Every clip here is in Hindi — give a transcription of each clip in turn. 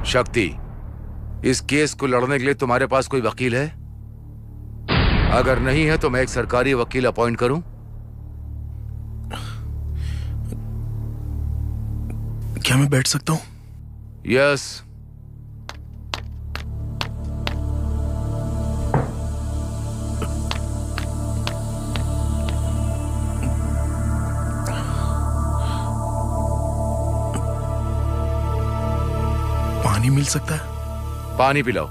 शक्ति, इस केस को लड़ने के लिए तुम्हारे पास कोई वकील है? अगर नहीं है तो मैं एक सरकारी वकील अपॉइंट करूं? क्या मैं बैठ सकता हूं? यस। पानी मिल सकता है? पानी पिलाओ।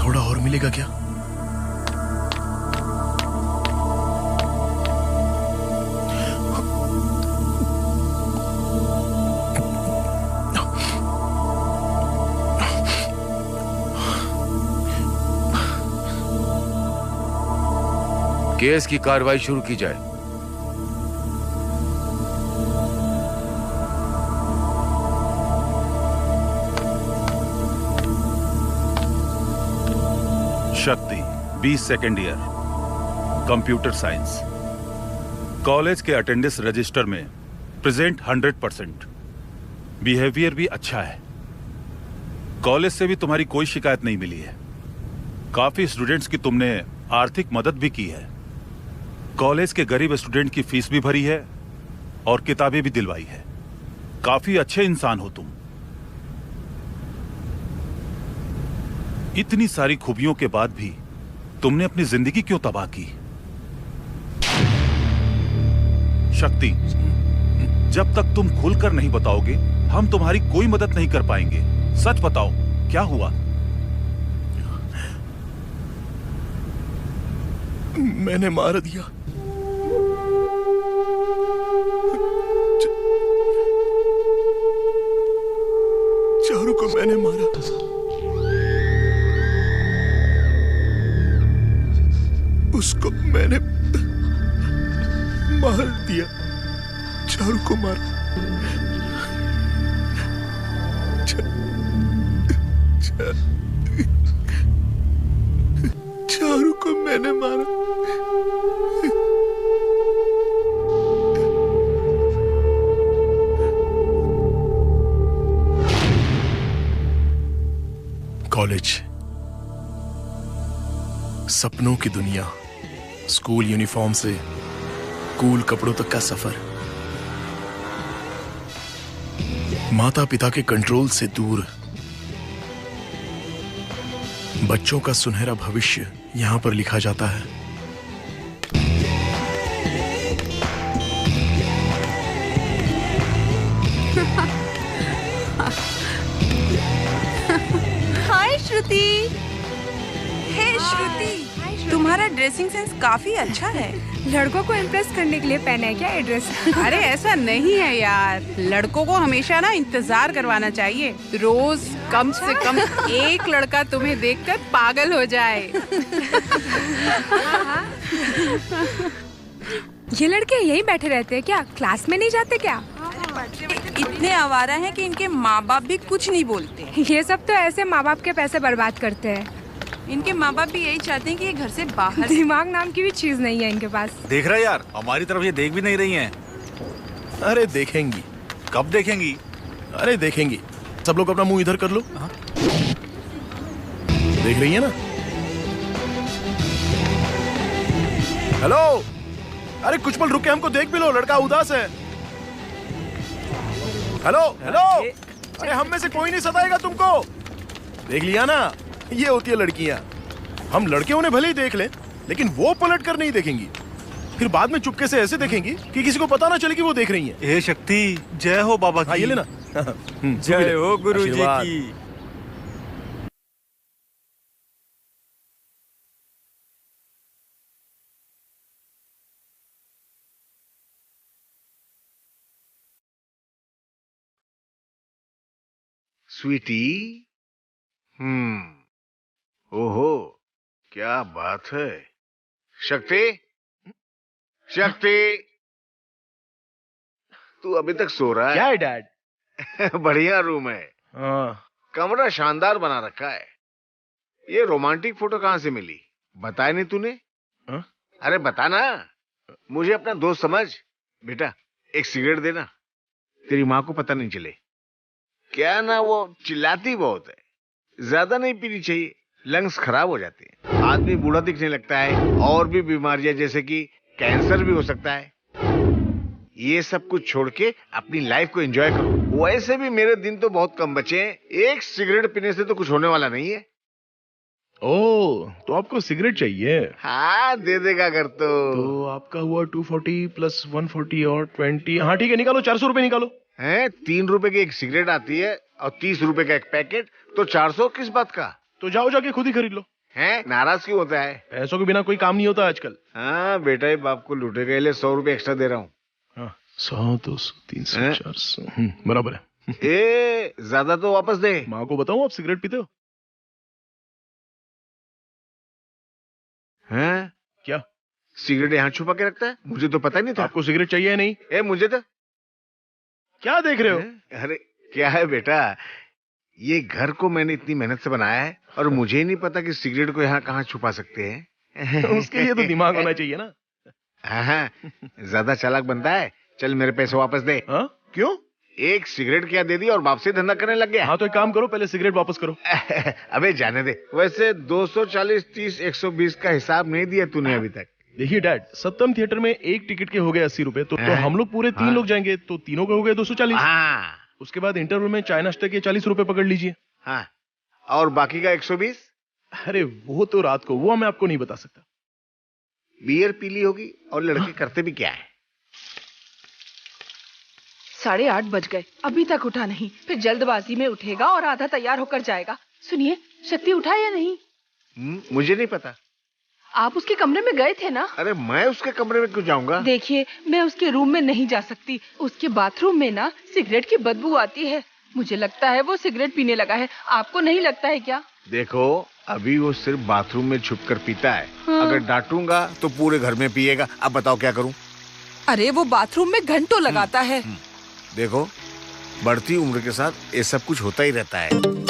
थोड़ा और मिलेगा क्या? केस की कार्रवाई शुरू की जाए। शक्ति, 20 second year, computer science. College के अटेंडेंस रजिस्टर में प्रेजेंट 100%। बिहेवियर भी अच्छा है। कॉलेज से भी तुम्हारी कोई शिकायत नहीं मिली है। काफी स्टूडेंट्स की तुमने आर्थिक मदद भी की है। कॉलेज के गरीब स्टूडेंट की फीस भी भरी है और किताबें भी दिलवाई है। काफी अच्छे इंसान हो तुम। इतनी सारी खूबियों के बाद भी तुमने अपनी जिंदगी क्यों तबाह की? शक्ति, जब तक तुम खुलकर नहीं बताओगे हम तुम्हारी कोई मदद नहीं कर पाएंगे। सच बताओ, क्या हुआ? मैंने मार दिया। चारू को मैंने मारा। उसको मैंने मार दिया। चारू को मारा। चारू को मैंने मारा। कॉलेज, सपनों की दुनिया, स्कूल यूनिफॉर्म से कूल कपड़ों तक का सफर, माता पिता के कंट्रोल से दूर, बच्चों का सुनहरा भविष्य यहां पर लिखा जाता है। हाय श्रुति। हे श्रुति, तुम्हारा ड्रेसिंग सेंस काफी अच्छा है। लड़कों को इम्प्रेस करने के लिए पहना है क्या ये ड्रेस? अरे ऐसा नहीं है यार, लड़कों को हमेशा ना इंतजार करवाना चाहिए। रोज कम से कम एक लड़का तुम्हें देखकर पागल हो जाए। ये लड़के यही बैठे रहते हैं क्या? क्लास में नहीं जाते क्या? इतने आवारा हैं कि इनके माँ बाप भी कुछ नहीं बोलते। ये सब तो ऐसे माँ बाप के पैसे बर्बाद करते हैं। इनके माँ बाप भी यही चाहते हैं कि ये घर से बाहर। दिमाग नाम की भी चीज नहीं है इनके पास। देख रहा यार, हमारी तरफ ये देख भी नहीं रही हैं। अरे देखेंगी। कब देखेंगी? अरे देखेंगी। सब लोग अपना मुंह इधर कर लो। देख रही है ना? हेलो, अरे कुछ पल रुक के हमको देख भी लो, लड़का उदास है। हेलो हेलो, अरे हम में से कोई नहीं सताएगा तुमको। देख लिया ना, ये होती है लड़कियां। हम लड़के उन्हें भले ही देख लें, लेकिन वो पलट कर नहीं देखेंगी। फिर बाद में चुपके से ऐसे देखेंगी कि किसी को पता ना चले कि वो देख रही हैं। हे शक्ति, जय हो बाबा की। ये लेना। जय हो गुरु जी की। स्वीटी, ओहो, क्या बात है। शक्ति, शक्ति, तू अभी तक सो रहा है? क्या है डैड? बढ़िया रूम है। हाँ। कमरा शानदार बना रखा है। ये रोमांटिक फोटो कहां से मिली? बताया नहीं तूने? हाँ? अरे बता ना, मुझे अपना दोस्त समझ। बेटा एक सिगरेट देना, तेरी माँ को पता नहीं चले। क्या ना, वो चिल्लाती बहुत है। ज्यादा नहीं पीनी चाहिए, लंग्स खराब हो जाते हैं, आदमी बूढ़ा दिखने लगता है, और भी बीमारियां जैसे कि कैंसर भी हो सकता है। ये सब कुछ छोड़ के अपनी लाइफ को एंजॉय करो। वैसे भी मेरे दिन तो बहुत कम बचे हैं, एक सिगरेट पीने से तो कुछ होने वाला नहीं है। ओह, तो आपको सिगरेट चाहिए? हाँ दे देगा अगर तो आपका हुआ 240 प्लस 140 और 20। हाँ ठीक है, निकालो 400 रुपए निकालो। हैं? 3 रुपए की एक सिगरेट आती है और 30 रुपए का एक पैकेट, तो 400 किस बात का? तो जाओ जाके खुद ही खरीद लो। हैं? नाराज क्यों होता है? पैसों के बिना कोई काम नहीं होता आजकल। हाँ बेटा, ये बाप को लूटेगा, ले 100 रुपए एक्स्ट्रा दे रहा हूँ। हाँ, 100 200 300 400 बराबर है। ए ज्यादा तो वापस दे। माँ को बताऊं आप सिगरेट पीते हो? हैं? क्या सिगरेट यहाँ छुपा के रखता है? मुझे तो पता ही नहीं था। आपको सिगरेट चाहिए या नहीं? ए मुझे तो। क्या देख रहे हो? अरे क्या है बेटा, ये घर को मैंने इतनी मेहनत से बनाया है और मुझे ही नहीं पता कि सिगरेट को यहाँ कहाँ छुपा सकते हैं। उसके लिए तो दिमाग होना चाहिए ना। हाँ, ज्यादा चालाक बनता है। चल मेरे पैसे वापस दे। हाँ? क्यों? एक सिगरेट क्या दे दी और वापसी धंधा करने लग गया। हाँ तो एक काम करो, पहले सिगरेट वापस करो। अबे जाने दे। वैसे 240 30 120 का हिसाब नहीं दिया तूने अभी तक। देखिए डैड, सत्यम थिएटर में एक टिकट के हो गए 80 रुपए, तो हम लोग पूरे 3 लोग जाएंगे, तो तीनों के हो गए 240। हाँ उसके बाद इंटरवल में चाय नाश्ते के 40 रुपए पकड़ लीजिए। हाँ, और बाकी का 120? अरे वो तो रात को, वो मैं आपको नहीं बता सकता। बियर पी ली होगी, और लड़के करते भी क्या है। 8:30 बज गए, अभी तक उठा नहीं। फिर जल्दबाजी में उठेगा और आधा तैयार होकर जाएगा। सुनिए, शक्ति उठा या नहीं? मुझे नहीं पता। आप उसके कमरे में गए थे ना? अरे मैं उसके कमरे में क्यों जाऊंगा? देखिए, मैं उसके रूम में नहीं जा सकती। उसके बाथरूम में ना सिगरेट की बदबू आती है। मुझे लगता है वो सिगरेट पीने लगा है। आपको नहीं लगता है क्या? देखो, अभी वो सिर्फ बाथरूम में छुपकर पीता है। हाँ। अगर डांटूंगा तो पूरे घर में पिएगा। अब बताओ क्या करूं? अरे वो बाथरूम में घंटों लगाता है। देखो, बढ़ती उम्र के साथ ये सब कुछ होता ही रहता है।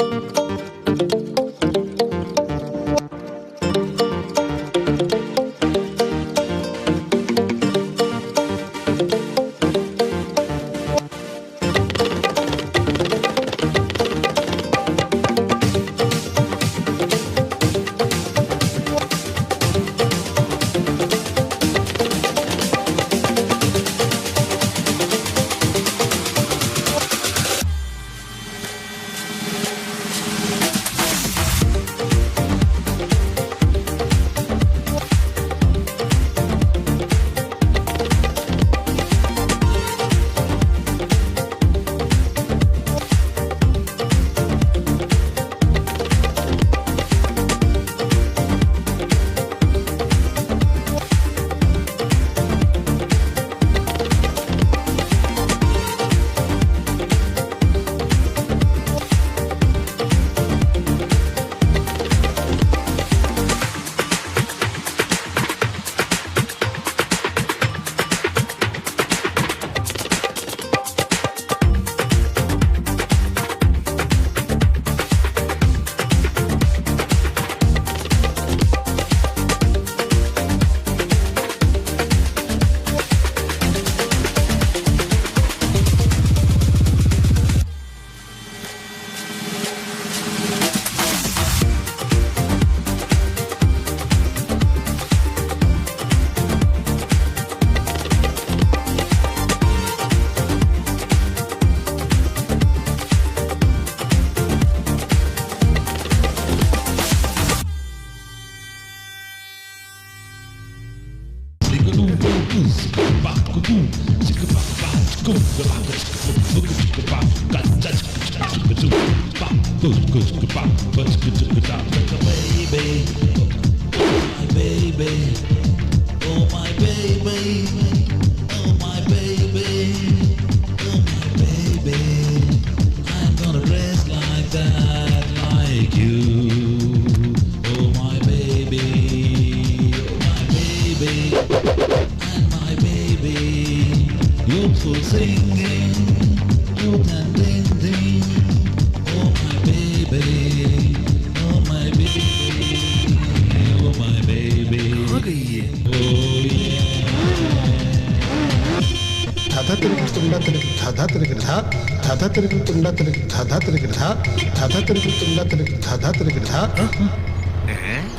तिरक धाधा तिरक धा धाधा तिरक तुंडा तिरक धाधा तिरक धा धाधा तिरक तुंडा तिरक धाधा तिरक धा।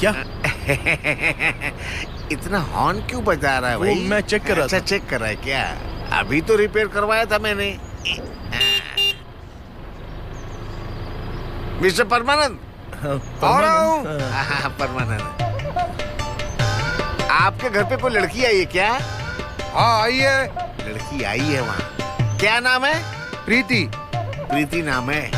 क्या? इतना हॉर्न क्यों बजा रहा है भाई? मैं चेक कर रहा था। अच्छा चेक कर रहा है क्या? अभी तो रिपेयर करवाया था मैंने। मिस्टर परमानंद, आ रहा हूँ। परमानंद, आपके घर पे कोई लड़की आई है क्या? हाँ आई है। लड़की आई है वहाँ। क्या नाम है? प्रीति। प्रीति नाम है।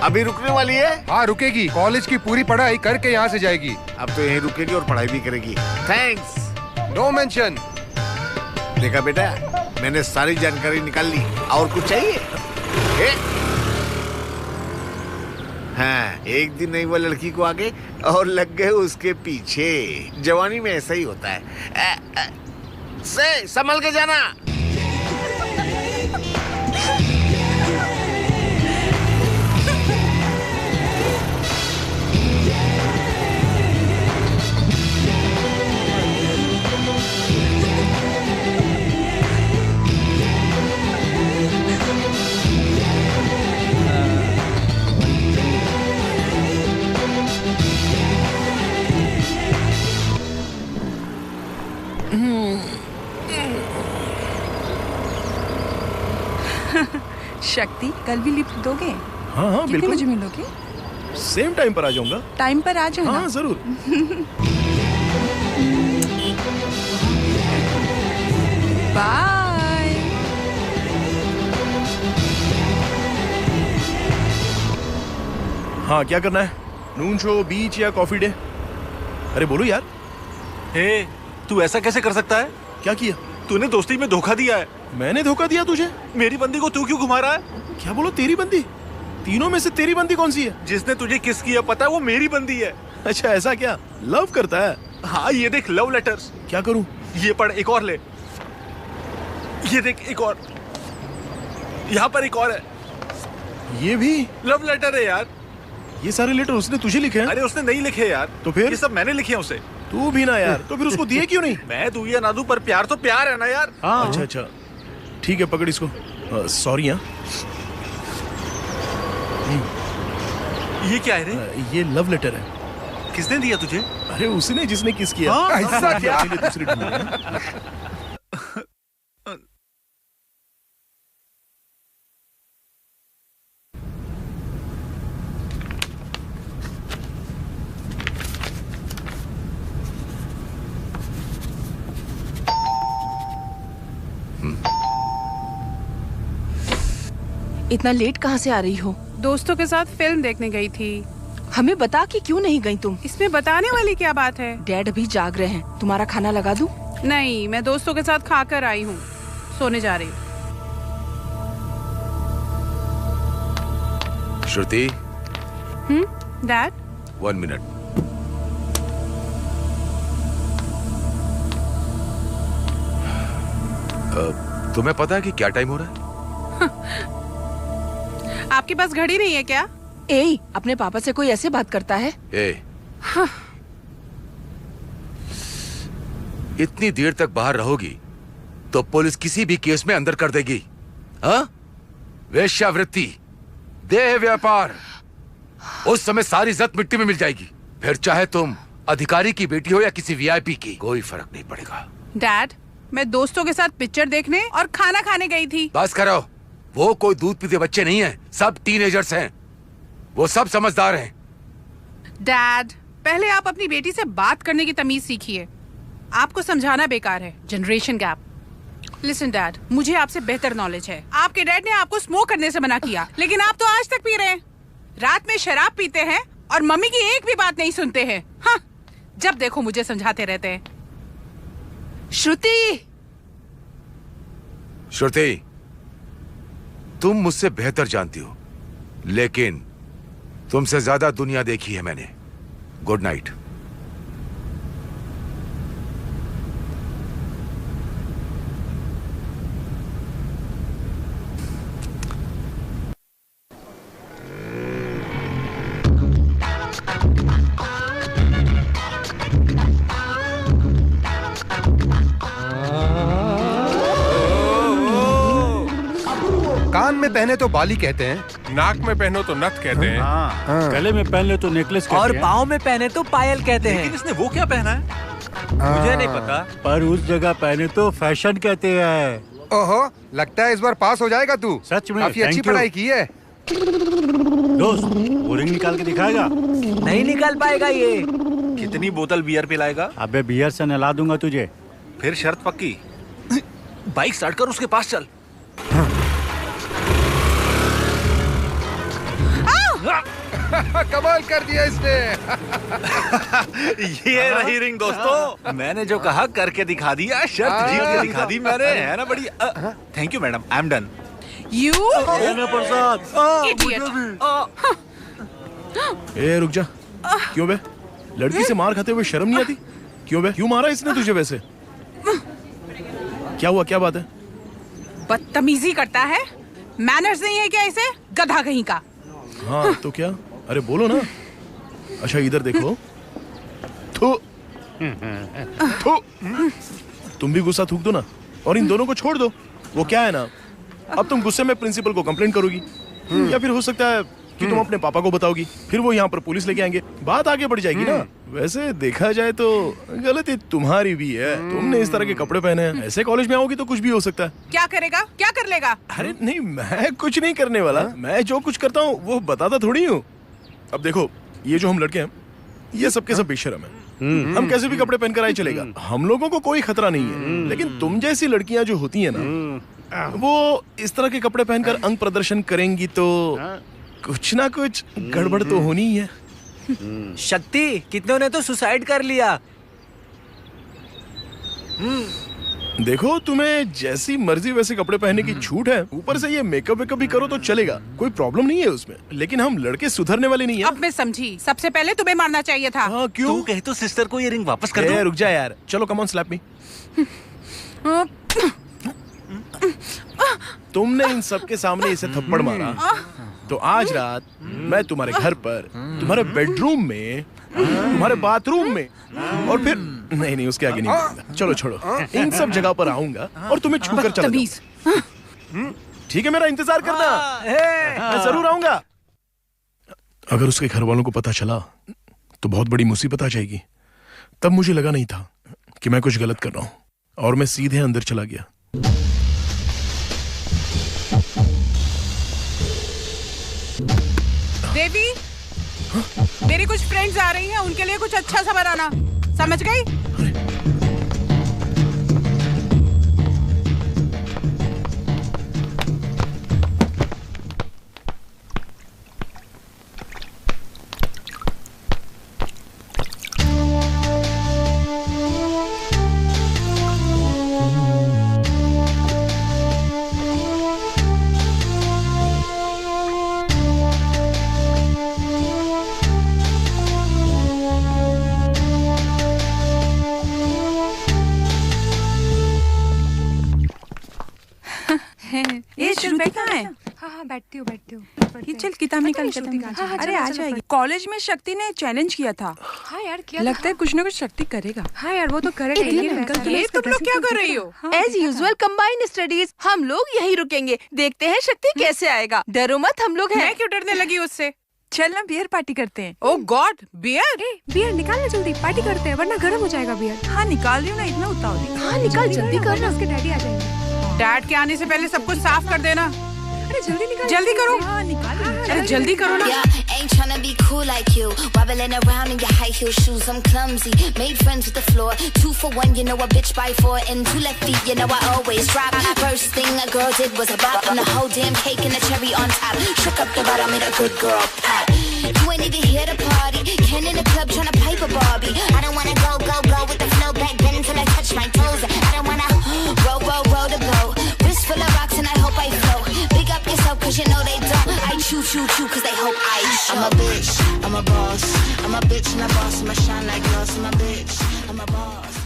अभी रुकने वाली है? हाँ रुकेगी, कॉलेज की पूरी पढ़ाई करके यहाँ से जाएगी। अब तो यहीं रुकेगी और पढ़ाई भी करेगी। थैंक्स। No mention. देखा बेटा, मैंने सारी जानकारी निकाल ली। और कुछ चाहिए? हाँ, एक दिन नहीं वो लड़की को आगे और लग गए उसके पीछे। जवानी में ऐसा ही होता है। से संभल के जाना। शक्ति, कल भी लिफ्ट दोगे? हाँ कितने बिल्कुल। बजे मिलोगे? सेम टाइम पर आ जाऊंगा। टाइम पर आ जाना। हाँ जरूर। बाय। हाँ क्या करना है? नून शो, बीच या कॉफी डे? अरे बोलो यार। हे, तू ऐसा कैसे कर सकता है? क्या किया? तूने दोस्ती में धोखा दिया है। मैंने धोखा दिया तुझे? मेरी बंदी को तू क्यों घुमा रहा है? क्या बोलो, तेरी बंदी? तीनों में से तेरी बंदी कौन सी है? जिसने तुझे किस किया पता है, वो मेरी बंदी है। अच्छा ऐसा क्या? लव करता है? हाँ, ये देख लव लेटर्स। क्या करूं? ये पढ़, एक और ले। ये देख एक और, यहाँ पर एक और है। ये भी लव लेटर है यार। ये सारे लेटर उसने तुझे लिखे हैं? अरे उसने नहीं लिखे यार। तो फिर? ये सब मैंने लिखे हैं उसे। तू भी ना यार। तो फिर उसको दिए क्यों नहीं? मैं दूं या ना दूं, पर प्यार तो प्यार है ना यार। हाँ अच्छा अच्छा ठीक है, पकड़ इसको। सॉरी। हाँ ये क्या है रे? ये लव लेटर है। किसने दिया तुझे? अरे उसने जिसने किस किया। हाँ? ऐसा क्या? दूसरी ढूंढ रहे हैं। इतना लेट कहाँ से आ रही हो? दोस्तों के साथ फिल्म देखने गई थी। हमें बता कि क्यों नहीं गई तुम? इसमें बताने वाली क्या बात है? डैड भी जाग रहे हैं। तुम्हारा खाना लगा दूं? नहीं, मैं दोस्तों के साथ खाकर आई हूँ। सोने जा रही हूँ। श्रुति। डैड? 1 मिनट। तुम्हें पता है कि क्या टाइम हो रहा है? आपके पास घड़ी नहीं है क्या? ए, अपने पापा से कोई ऐसे बात करता है? इतनी देर तक बाहर रहोगी तो पुलिस किसी भी केस में अंदर कर देगी। हाँ? वेश्यावृत्ति, देह व्यापार, उस समय सारी इज्जत मिट्टी में मिल जाएगी। फिर चाहे तुम अधिकारी की बेटी हो या किसी वीआईपी की, कोई फर्क नहीं पड़ेगा। डैड, मैं दोस्तों के साथ पिक्चर देखने और खाना खाने गई थी। बस करो, वो कोई दूध पीते बच्चे नहीं हैं, सब टीनेजर्स हैं। वो सब समझदार हैं। डैड, पहले आप अपनी बेटी से बात करने की तमीज सीखिए। आपको समझाना बेकार है। Generation gap. लिसन डैड, मुझे आपसे बेहतर नॉलेज है। आपके डैड ने आपको स्मोक करने से मना किया, लेकिन आप तो आज तक पी रहे हैं। रात में शराब पीते हैं और मम्मी की एक भी बात नहीं सुनते हैं। हाँ, जब देखो मुझे समझाते रहते हैं। श्रुति! श्रुति, तुम मुझसे बेहतर जानती हो, लेकिन तुमसे ज्यादा दुनिया देखी है मैंने। Good night. कान में पहने तो बाली कहते हैं, नाक में पहनो तो नथ कहते हैं, गले में पहन ले तो नेकलेस कहते हैं, और पाँव में पहने तो पायल कहते हैं। लेकिन इसने वो क्या पहना है मुझे नहीं पता। पर उस जगह पहने तो फैशन कहते हैं। ओहो, लगता है इस बार पास हो जाएगा तू। सच में काफी अच्छी पढ़ाई की है। दोस्त, वो रिंग निकाल के दिखाएगा? नहीं निकाल पाएगा ये। कितनी बोतल बियर पिलाएगा? अबे बियर से नहला दूंगा तुझे। फिर शर्त पक्की। बाइक स्टार्ट कर, उसके पास चल। कमाल कर दिया इसने। ये रही रिंग दोस्तों, मैंने जो कहा करके दिखा दिया, शर्त जीत के दिखा दी मैंने, है ना बड़ी। Thank you madam, I am done. You ए रुक जा। क्यों बे? लड़की से मार खाते हुए शर्म नहीं आती? क्यों बे? क्यों मारा इसने तुझे वैसे? क्या हुआ, क्या बात है? बदतमीजी करता है, मैनर्स नहीं है क्या इसे? गधा कहीं का। हाँ तो क्या? अरे बोलो ना। अच्छा इधर देखो। थू थू। तुम भी गुस्सा थूक दो ना, और इन दोनों को छोड़ दो। वो क्या है ना, अब तुम गुस्से में प्रिंसिपल को कंप्लेंट करोगी, या फिर हो सकता है कि तुम अपने पापा को बताओगी, फिर वो यहाँ पर पुलिस लेके आएंगे, बात आगे बढ़ जाएगी ना। वैसे देखा जाए तो गलती तुम्हारी भी है, तुमने इस तरह के कपड़े पहने हैं। ऐसे कॉलेज में आओगी तो कुछ भी हो सकता है। क्या करेगा, क्या कर लेगा? अरे नहीं, मैं कुछ नहीं करने वाला। मैं जो कुछ करता हूँ वो बताता थोड़ी हूँ। अब देखो, ये जो हम लड़के हैं, ये सबके सब बेशरम है। हम कैसे भी कपड़े पहनकर आए चलेगा, हम लोगों को कोई खतरा नहीं है। लेकिन तुम जैसी लड़कियां जो होती है ना, वो इस तरह के कपड़े पहनकर अंग प्रदर्शन करेंगी तो कुछ ना कुछ गड़बड़ तो होनी ही है। शक्ति, कितनों ने तो सुसाइड कर लिया। देखो, तुम्हें जैसी मर्जी वैसे कपड़े पहनने की छूट है। ऊपर से ये मेकअप वेकअप भी करो तो चलेगा, कोई प्रॉब्लम नहीं है उसमें। लेकिन हम लड़के सुधरने वाले नहीं है। अब मैं समझी, सबसे पहले तुम्हें मारना चाहिए था। हाँ, क्यों? तू कहे तो सिस्टर को ये रिंग वापस कर दो। रुक जा यार, चलो कम ऑन स्लैप मी। तुमने इन सबके सामने इसे थप्पड़ मारा, तो आज रात मैं तुम्हारे घर पर, तुम्हारे बेडरूम में, तुम्हारे बाथरूम में, और फिर नहीं उसके आगे नहीं बढ़ूंगा। चलो छोड़ो, इन सब जगह पर आऊंगा और तुम्हें छू कर चला जाऊंगा। ठीक है, मेरा इंतजार करना, मैं जरूर आऊंगा। अगर उसके घर वालों को पता चला तो बहुत बड़ी मुसीबत आ जाएगी। तब मुझे लगा नहीं था कि मैं कुछ गलत कर रहा हूं, और मैं सीधे अंदर चला गया। देवी, मेरी कुछ फ्रेंड्स आ रही हैं, उनके लिए कुछ अच्छा सा बनाना, समझ गई? ये श्रुति कहाँ है? हाँ बैठती हूँ ये चल किताब निकाल के। अरे आ जाएगी। कॉलेज में शक्ति ने चैलेंज किया था। हाँ यार, किया लगता है कुछ ना कुछ शक्ति करेगा। हाँ यार, वो तो करेगा। ये तुम लोग क्या कर रही हो? एज यूजुअल कंबाइंड स्टडीज, हम लोग यही रुकेंगे, देखते हैं शक्ति कैसे आएगा। डरो मत, हम लोग हैं। मैं क्यों डरने लगी उससे? चल ना बियर पार्टी करते हैं। ओह गॉड, बियर? बियर निकालना जल्दी, पार्टी करते हैं वरना गर्म हो जाएगा बियर। हाँ निकाल रही हूँ ना, इतना उतावली। हाँ निकाल, जल्दी करना, उसके डैडी आ जाएंगे। डैड के आने से पहले सब कुछ साफ कर देना। अरे जल्दी निकाल, जल्दी करो। हाँ निकाल, अरे जल्दी करो ना। Ain't tryna be cool like you, wobbling around in your high heel shoes. I'm clumsy, made friends with the floor. 2 for 1, you know a bitch by 4, and 2 left feet, you know I always drop. First thing a girl did was a bop, and the whole damn cake and the cherry on top. Shook up the bottom, made a good girl pop. You ain't even here to party, Ken in the club tryna pipe a Barbie. I don't wanna go with the flow back then until I touch my toes. I don't wanna roll the boat. Wrist full of rocks and I hope I float. Big up yourself 'cause you know they don't. I chew 'cause they hope I show. I'm a bitch, I'm a boss. I'm a bitch and a boss, I'm a shine like gloss. I'm a bitch, I'm a boss.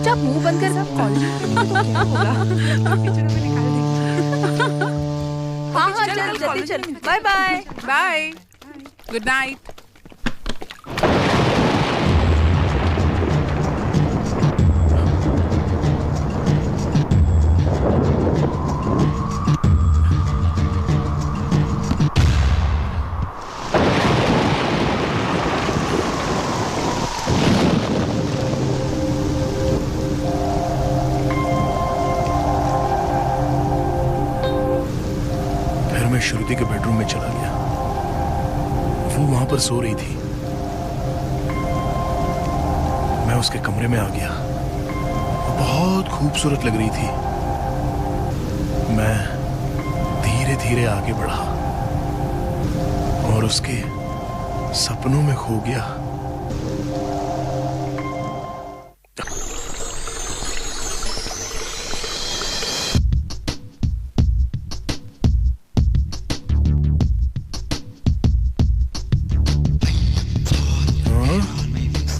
चुपचाप मुंह बंद कर। हाँ हाँ चल जल्दी चल। Bye bye. Bye. Good night. मैं श्रुति के बेडरूम में चला गया। वो वहां पर सो रही थी। मैं उसके कमरे में आ गया। वो बहुत खूबसूरत लग रही थी। मैं धीरे धीरे आगे बढ़ा और उसके सपनों में खो गया।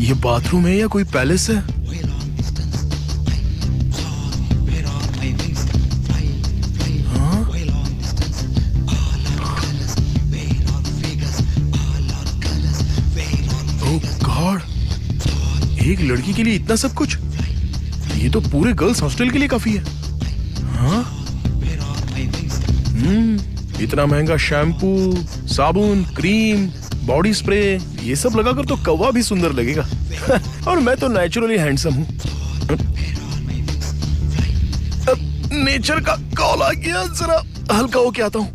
ये बाथरूम है या कोई पैलेस है? हाँ? ओह गॉड, एक लड़की के लिए इतना सब कुछ? ये तो पूरे गर्ल्स हॉस्टल के लिए काफी है। हाँ? इतना महंगा शैम्पू, साबुन, क्रीम, बॉडी स्प्रे, ये सब लगाकर तो कौवा भी सुंदर लगेगा। और मैं तो नेचुरली हैंडसम हूँ। नेचर का कॉल आ गया, जरा हल्का होके आता हूँ।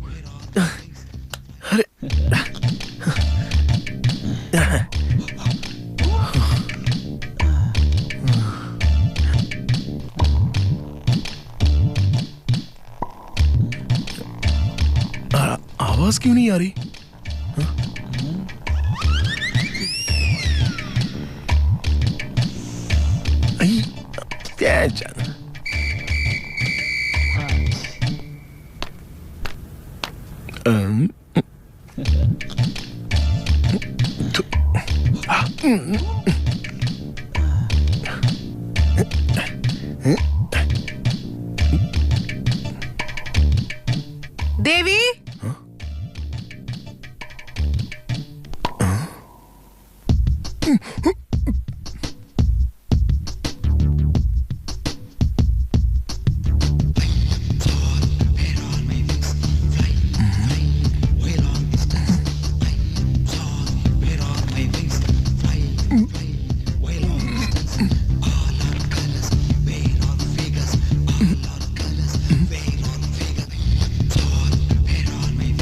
अरे आवाज क्यों नहीं आ रही? देवी,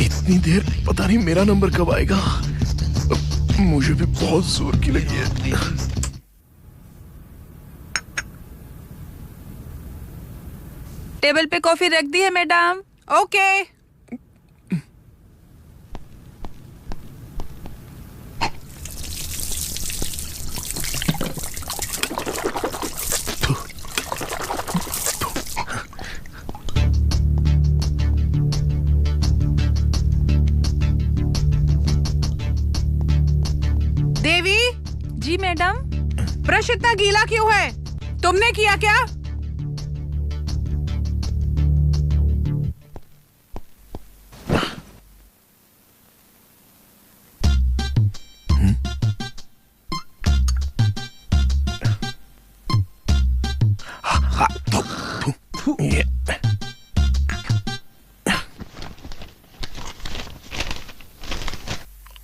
इतनी देर, पता नहीं मेरा नंबर कब आएगा। मुझे भी बहुत जोर की लगी है। टेबल पे कॉफी रख दी है मैडम। ओके। देवी। जी मैडम। ब्रश इतना गीला क्यों है? तुमने किया क्या?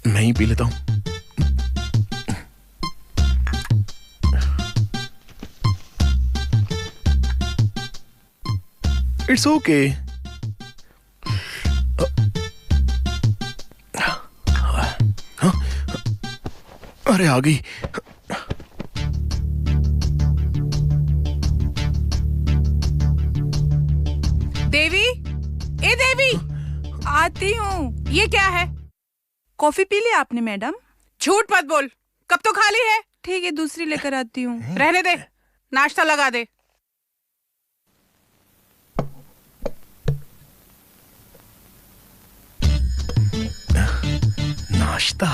मैं ही पी लेता हूँ। It's okay. अरे आ गई। देवी, ए देवी, आती हूँ। ये क्या है? कॉफी पी ली आपने मैडम? झूठ मत बोल, कब तो खाली है। ठीक है, दूसरी लेकर आती हूँ। रहने दे, नाश्ता लगा दे। नाश्ता।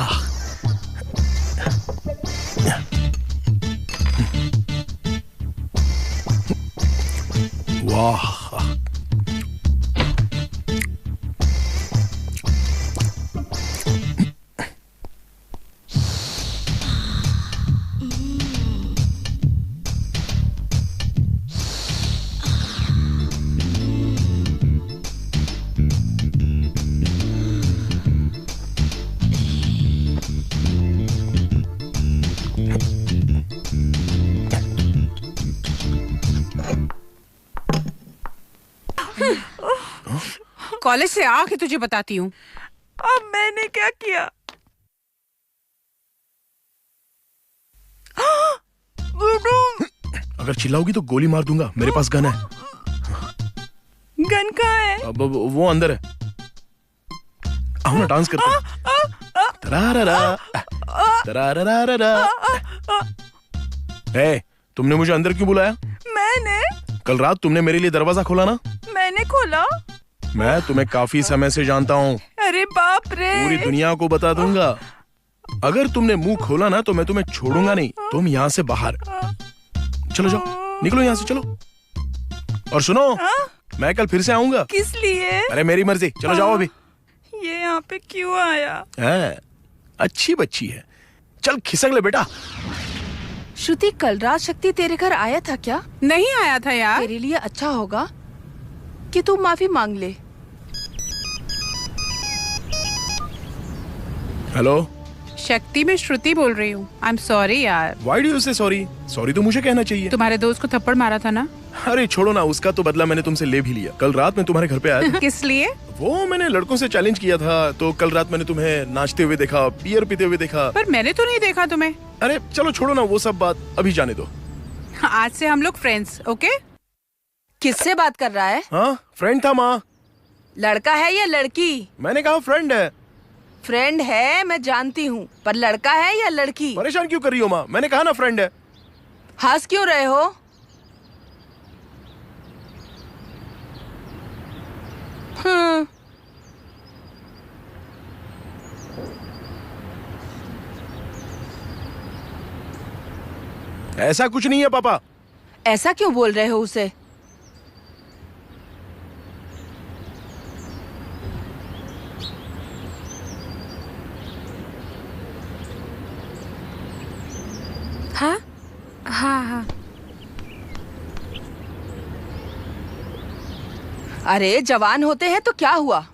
कॉलेज से आके तुझे बताती हूँ। अब मैंने क्या किया? अगर चिल्लाओगी तो गोली मार दूंगा। मेरे पास गन है। गन कहाँ है? अब वो अंदर है। आओ ना डांस करते हैं। तरारारा, तरारारारा। ए, तुमने मुझे अंदर क्यों बुलाया? मैंने? कल रात तुमने मेरे लिए दरवाजा खोला ना? मैंने खोला। मैं तुम्हें काफी समय से जानता हूँ। अरे बाप रे! पूरी दुनिया को बता दूंगा। अगर तुमने मुंह खोला ना तो मैं तुम्हें छोड़ूंगा नहीं। तुम यहाँ से बाहर चलो, जाओ, निकलो यहाँ से, चलो। और सुनो, मैं कल फिर से आऊंगा। किस लिए? अरे मेरी मर्जी। चलो जाओ अभी। ये यहाँ पे क्यों आया? अच्छी बच्ची है। चल खिसक ले बेटा। श्रुति, कल रात शक्ति तेरे घर आया था क्या? नहीं आया था यार। तेरे लिए अच्छा होगा कि तू माफी मांग ले। हेलो शक्ति, मैं श्रुति बोल रही हूँ। आई एम सॉरी यार। Why do you say sorry? Sorry तो मुझे कहना चाहिए। तुम्हारे दोस्त को थप्पड़ मारा था ना? अरे छोड़ो ना, उसका तो बदला मैंने तुमसे ले भी लिया। कल रात मैं तुम्हारे घर पे आया था। किस लिए? वो मैंने लड़कों से चैलेंज किया था, तो कल रात मैंने तुम्हें नाचते हुए देखा, बियर पीते हुए देखा। पर मैंने तो नहीं देखा तुम्हें। अरे चलो छोड़ो ना वो सब बात, अभी जाने दो। आज से हम लोग फ्रेंड्स, ओके? किससे बात कर रहा है? हाँ, फ्रेंड था माँ। लड़का है या लड़की? मैंने कहा फ्रेंड है। फ्रेंड है, मैं जानती हूँ, पर लड़का है या लड़की? परेशान क्यों कर रही हो माँ? मैंने कहा ना फ्रेंड है। हंस क्यों रहे हो? ऐसा कुछ नहीं है पापा। ऐसा क्यों बोल रहे हो उसे? हाँ हाँ हाँ। अरे जवान होते हैं तो क्या हुआ?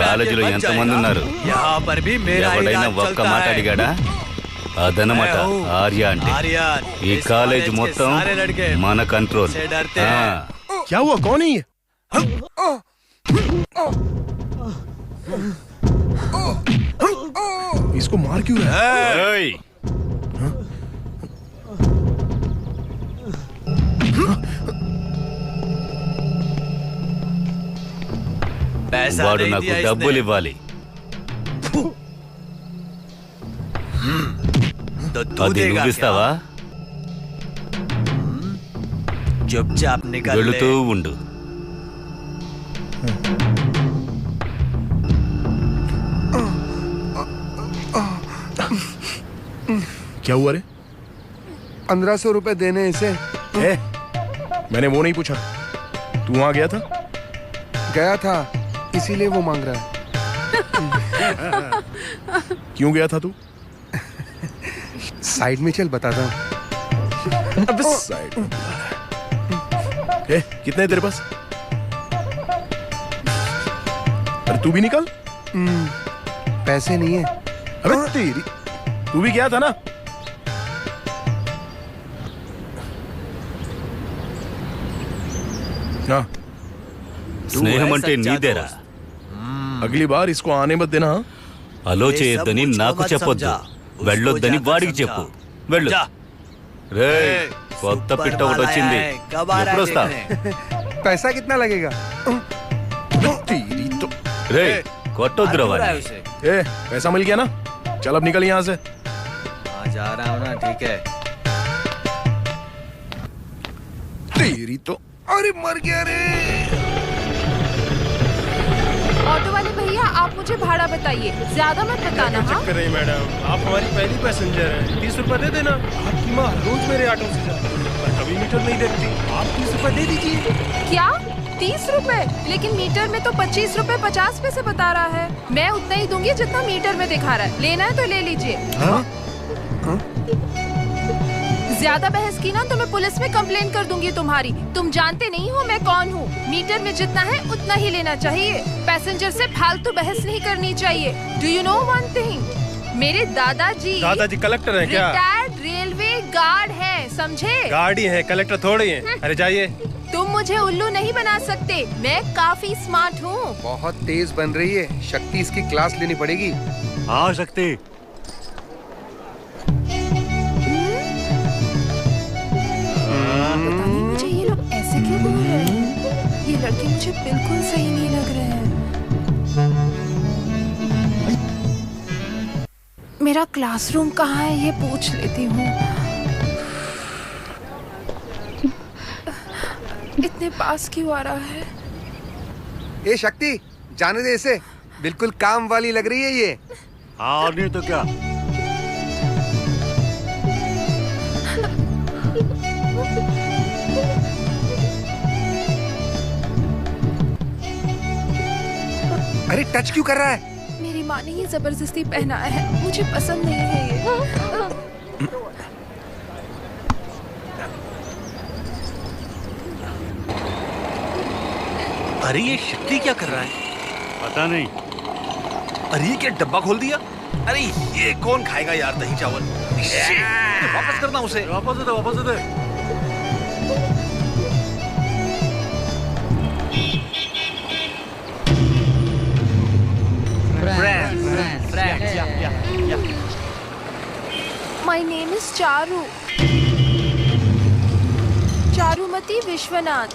కాలేజీలో ఎంతమంది ఉన్నారు? ఎవడైనా ఒక్క మాట అడిగాడా? అదనమాట ఆర్య అంటే। ఈ కాలేజ్ మొత్తం మన కంట్రోల్। क्या हुआ? कौन है ये? इसको मार क्यों रहा है? వాడు నాకు డబ్బులు ఇవ్వాలి। అది నువ్విస్తావా? వెళుతూ ఉండు। क्या हुआ रे? 1500 रुपए देने इसे। मैंने वो नहीं पूछा। तू वहां गया था? गया था, इसीलिए वो मांग रहा है। क्यों गया था तू? साइड में चल, बताता हूँ। साइड में कितने तेरे पास? अरे तू भी निकल। पैसे नहीं है। अबे तेरी, तू भी गया था ना? हाँ, స్నేహం అంటే నీదేరా। అగ్లీ బార్ ఇస్కో ఆనే మత్ దేనా। అలో చేయొద్దని నాకు చెప్పొద్దు, వెళ్ళొద్దని వాడికి చెప్పు। వెళ్ళు। రేయ్, కొత్త పిట్ట ఒకటి వచ్చింది, ఎప్పుడు వస్తావు? पैसा कितना लगेगा? రేయ్, కొట్టొద్దురా వాడిని। पैसा मिल गया ना? चल अब निकल यहाँ से। जा रहा हूँ ना, ठीक है। तेरी तो, अरे मर गया रे। ऑटो वाले भैया, आप मुझे भाड़ा बताइए, ज्यादा मत बताना। हाँ? चक्कर नहीं मैडम, आप हमारी पहली पैसेंजर हैं। 30 रुपए दे देना। आपकी माँ रोज मेरे ऑटो से जाती है, पर कभी मीटर नहीं देखती। आप 30 रुपए दे दीजिए। क्या 30 रुपए? लेकिन मीटर में तो 25 रुपए 50 पैसे बता रहा है। मैं उतना ही दूंगी जितना मीटर में दिखा रहा है। लेना है तो ले लीजिए। हाँ? ज्यादा बहस की ना तो मैं पुलिस में कंप्लेन कर दूंगी तुम्हारी। तुम जानते नहीं हो मैं कौन हूँ। मीटर में जितना है उतना ही लेना चाहिए। पैसेंजर से फालतू बहस नहीं करनी चाहिए। Do you know one thing, मेरे दादाजी कलेक्टर हैं क्या? रिटायर्ड रेलवे गार्ड है, समझे? गाड़ी है, कलेक्टर थोड़ी है। अरे जाइए। तुम मुझे उल्लू नहीं बना सकते, मैं काफी स्मार्ट हूँ। बहुत तेज बन रही है शक्ति, इसकी क्लास लेनी पड़ेगी। हाँ शक्ति। पता नहीं मुझे ये लोग ऐसे क्यों बोल रहे हैं। ये लड़के मुझे बिल्कुल सही नहीं लग रहे हैं। मेरा क्लासरूम कहाँ है ये पूछ लेती हूँ। इतने पास क्यों आ रहा है? ए शक्ति, जाने दे इसे, बिल्कुल काम वाली लग रही है ये। हाँ और नहीं तो क्या। अरे टच क्यों कर रहा है? मेरी माँ ने ये जबरदस्ती पहनाया है, मुझे पसंद नहीं है ये। अरे ये शक्ति क्या कर रहा है? पता नहीं। अरे ये क्या डब्बा खोल दिया? अरे ये कौन खाएगा यार दही चावल? वापस करना उसे। वापस दे, वापस दे। My name is Charu, Charumati Vishwanath,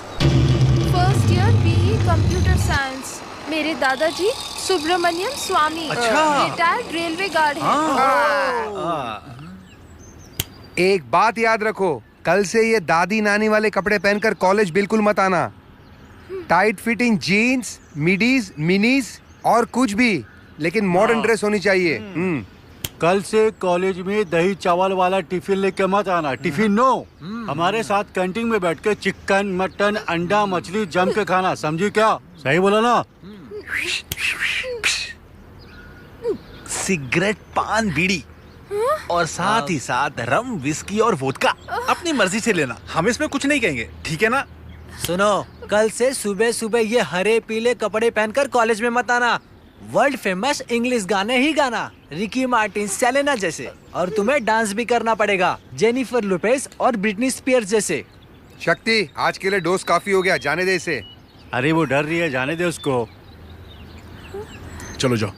first year BE computer science. मेरे दादाजी सुब्रमण्यम स्वामी, रिटायर्ड रेलवे गार्ड हैं। एक बात याद रखो, कल से ये दादी नानी वाले कपड़े पहनकर कॉलेज बिल्कुल मत आना। टाइट फिटिंग जीन्स, मिडीज, मिनीज और कुछ भी, लेकिन मॉडर्न ड्रेस होनी चाहिए। कल से कॉलेज में दही चावल वाला टिफिन लेके मत आना। टिफिन नो, हमारे साथ कैंटीन में बैठ के चिकन, मटन, अंडा, मछली जम के खाना, समझी क्या? सही बोला ना? सिगरेट, पान, बीड़ी और साथ ही साथ रम, विस्की और वोदका अपनी मर्जी से लेना। हम इसमें कुछ नहीं कहेंगे, ठीक है ना? सुनो, कल से सुबह सुबह ये हरे पीले कपड़े पहनकर कॉलेज में मत आना। वर्ल्ड फेमस इंग्लिश गाने ही गाना, रिकी मार्टिन, सेलेना जैसे। और तुम्हें डांस भी करना पड़ेगा, जेनिफर लोपेज और ब्रिटनी स्पीयर्स जैसे। शक्ति, आज के लिए डोज काफी हो गया, जाने दे इसे। अरे वो डर रही है, जाने दे उसको। चलो जाओ।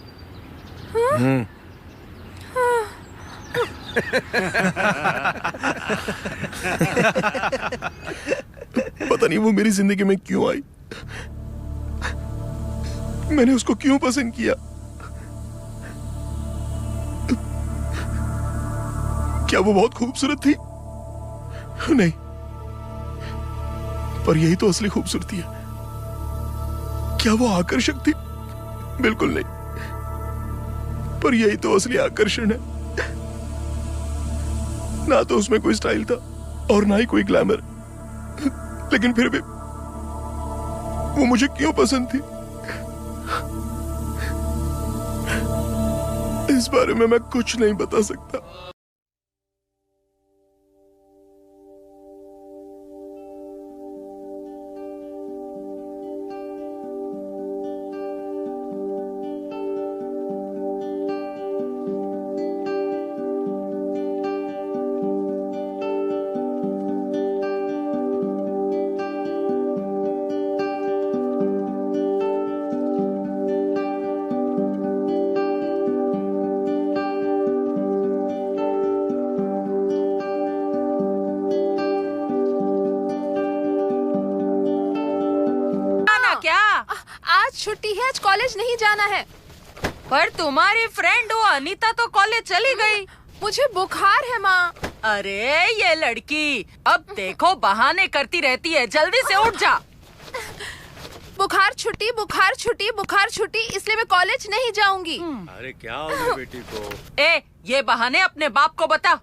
पता नहीं वो मेरी जिंदगी में क्यों आई, मैंने उसको क्यों पसंद किया। क्या वो बहुत खूबसूरत थी? नहीं, पर यही तो असली खूबसूरती है। क्या वो आकर्षक थी? बिल्कुल नहीं, पर यही तो असली आकर्षण है। ना तो उसमें कोई स्टाइल था और ना ही कोई ग्लैमर, लेकिन फिर भी वो मुझे क्यों पसंद थी, इस बारे में मैं कुछ नहीं बता सकता। छुट्टी है, आज कॉलेज नहीं जाना है। पर तुम्हारी फ्रेंड वो अनीता तो कॉलेज चली गई। मुझे बुखार है माँ। अरे ये लड़की अब देखो बहाने करती रहती है, जल्दी से उठ जा। बुखार छुट्टी, बुखार छुट्टी, बुखार छुट्टी, इसलिए मैं कॉलेज नहीं जाऊंगी। अरे क्या हो गया बेटी को? ये बहाने अपने बाप को बता।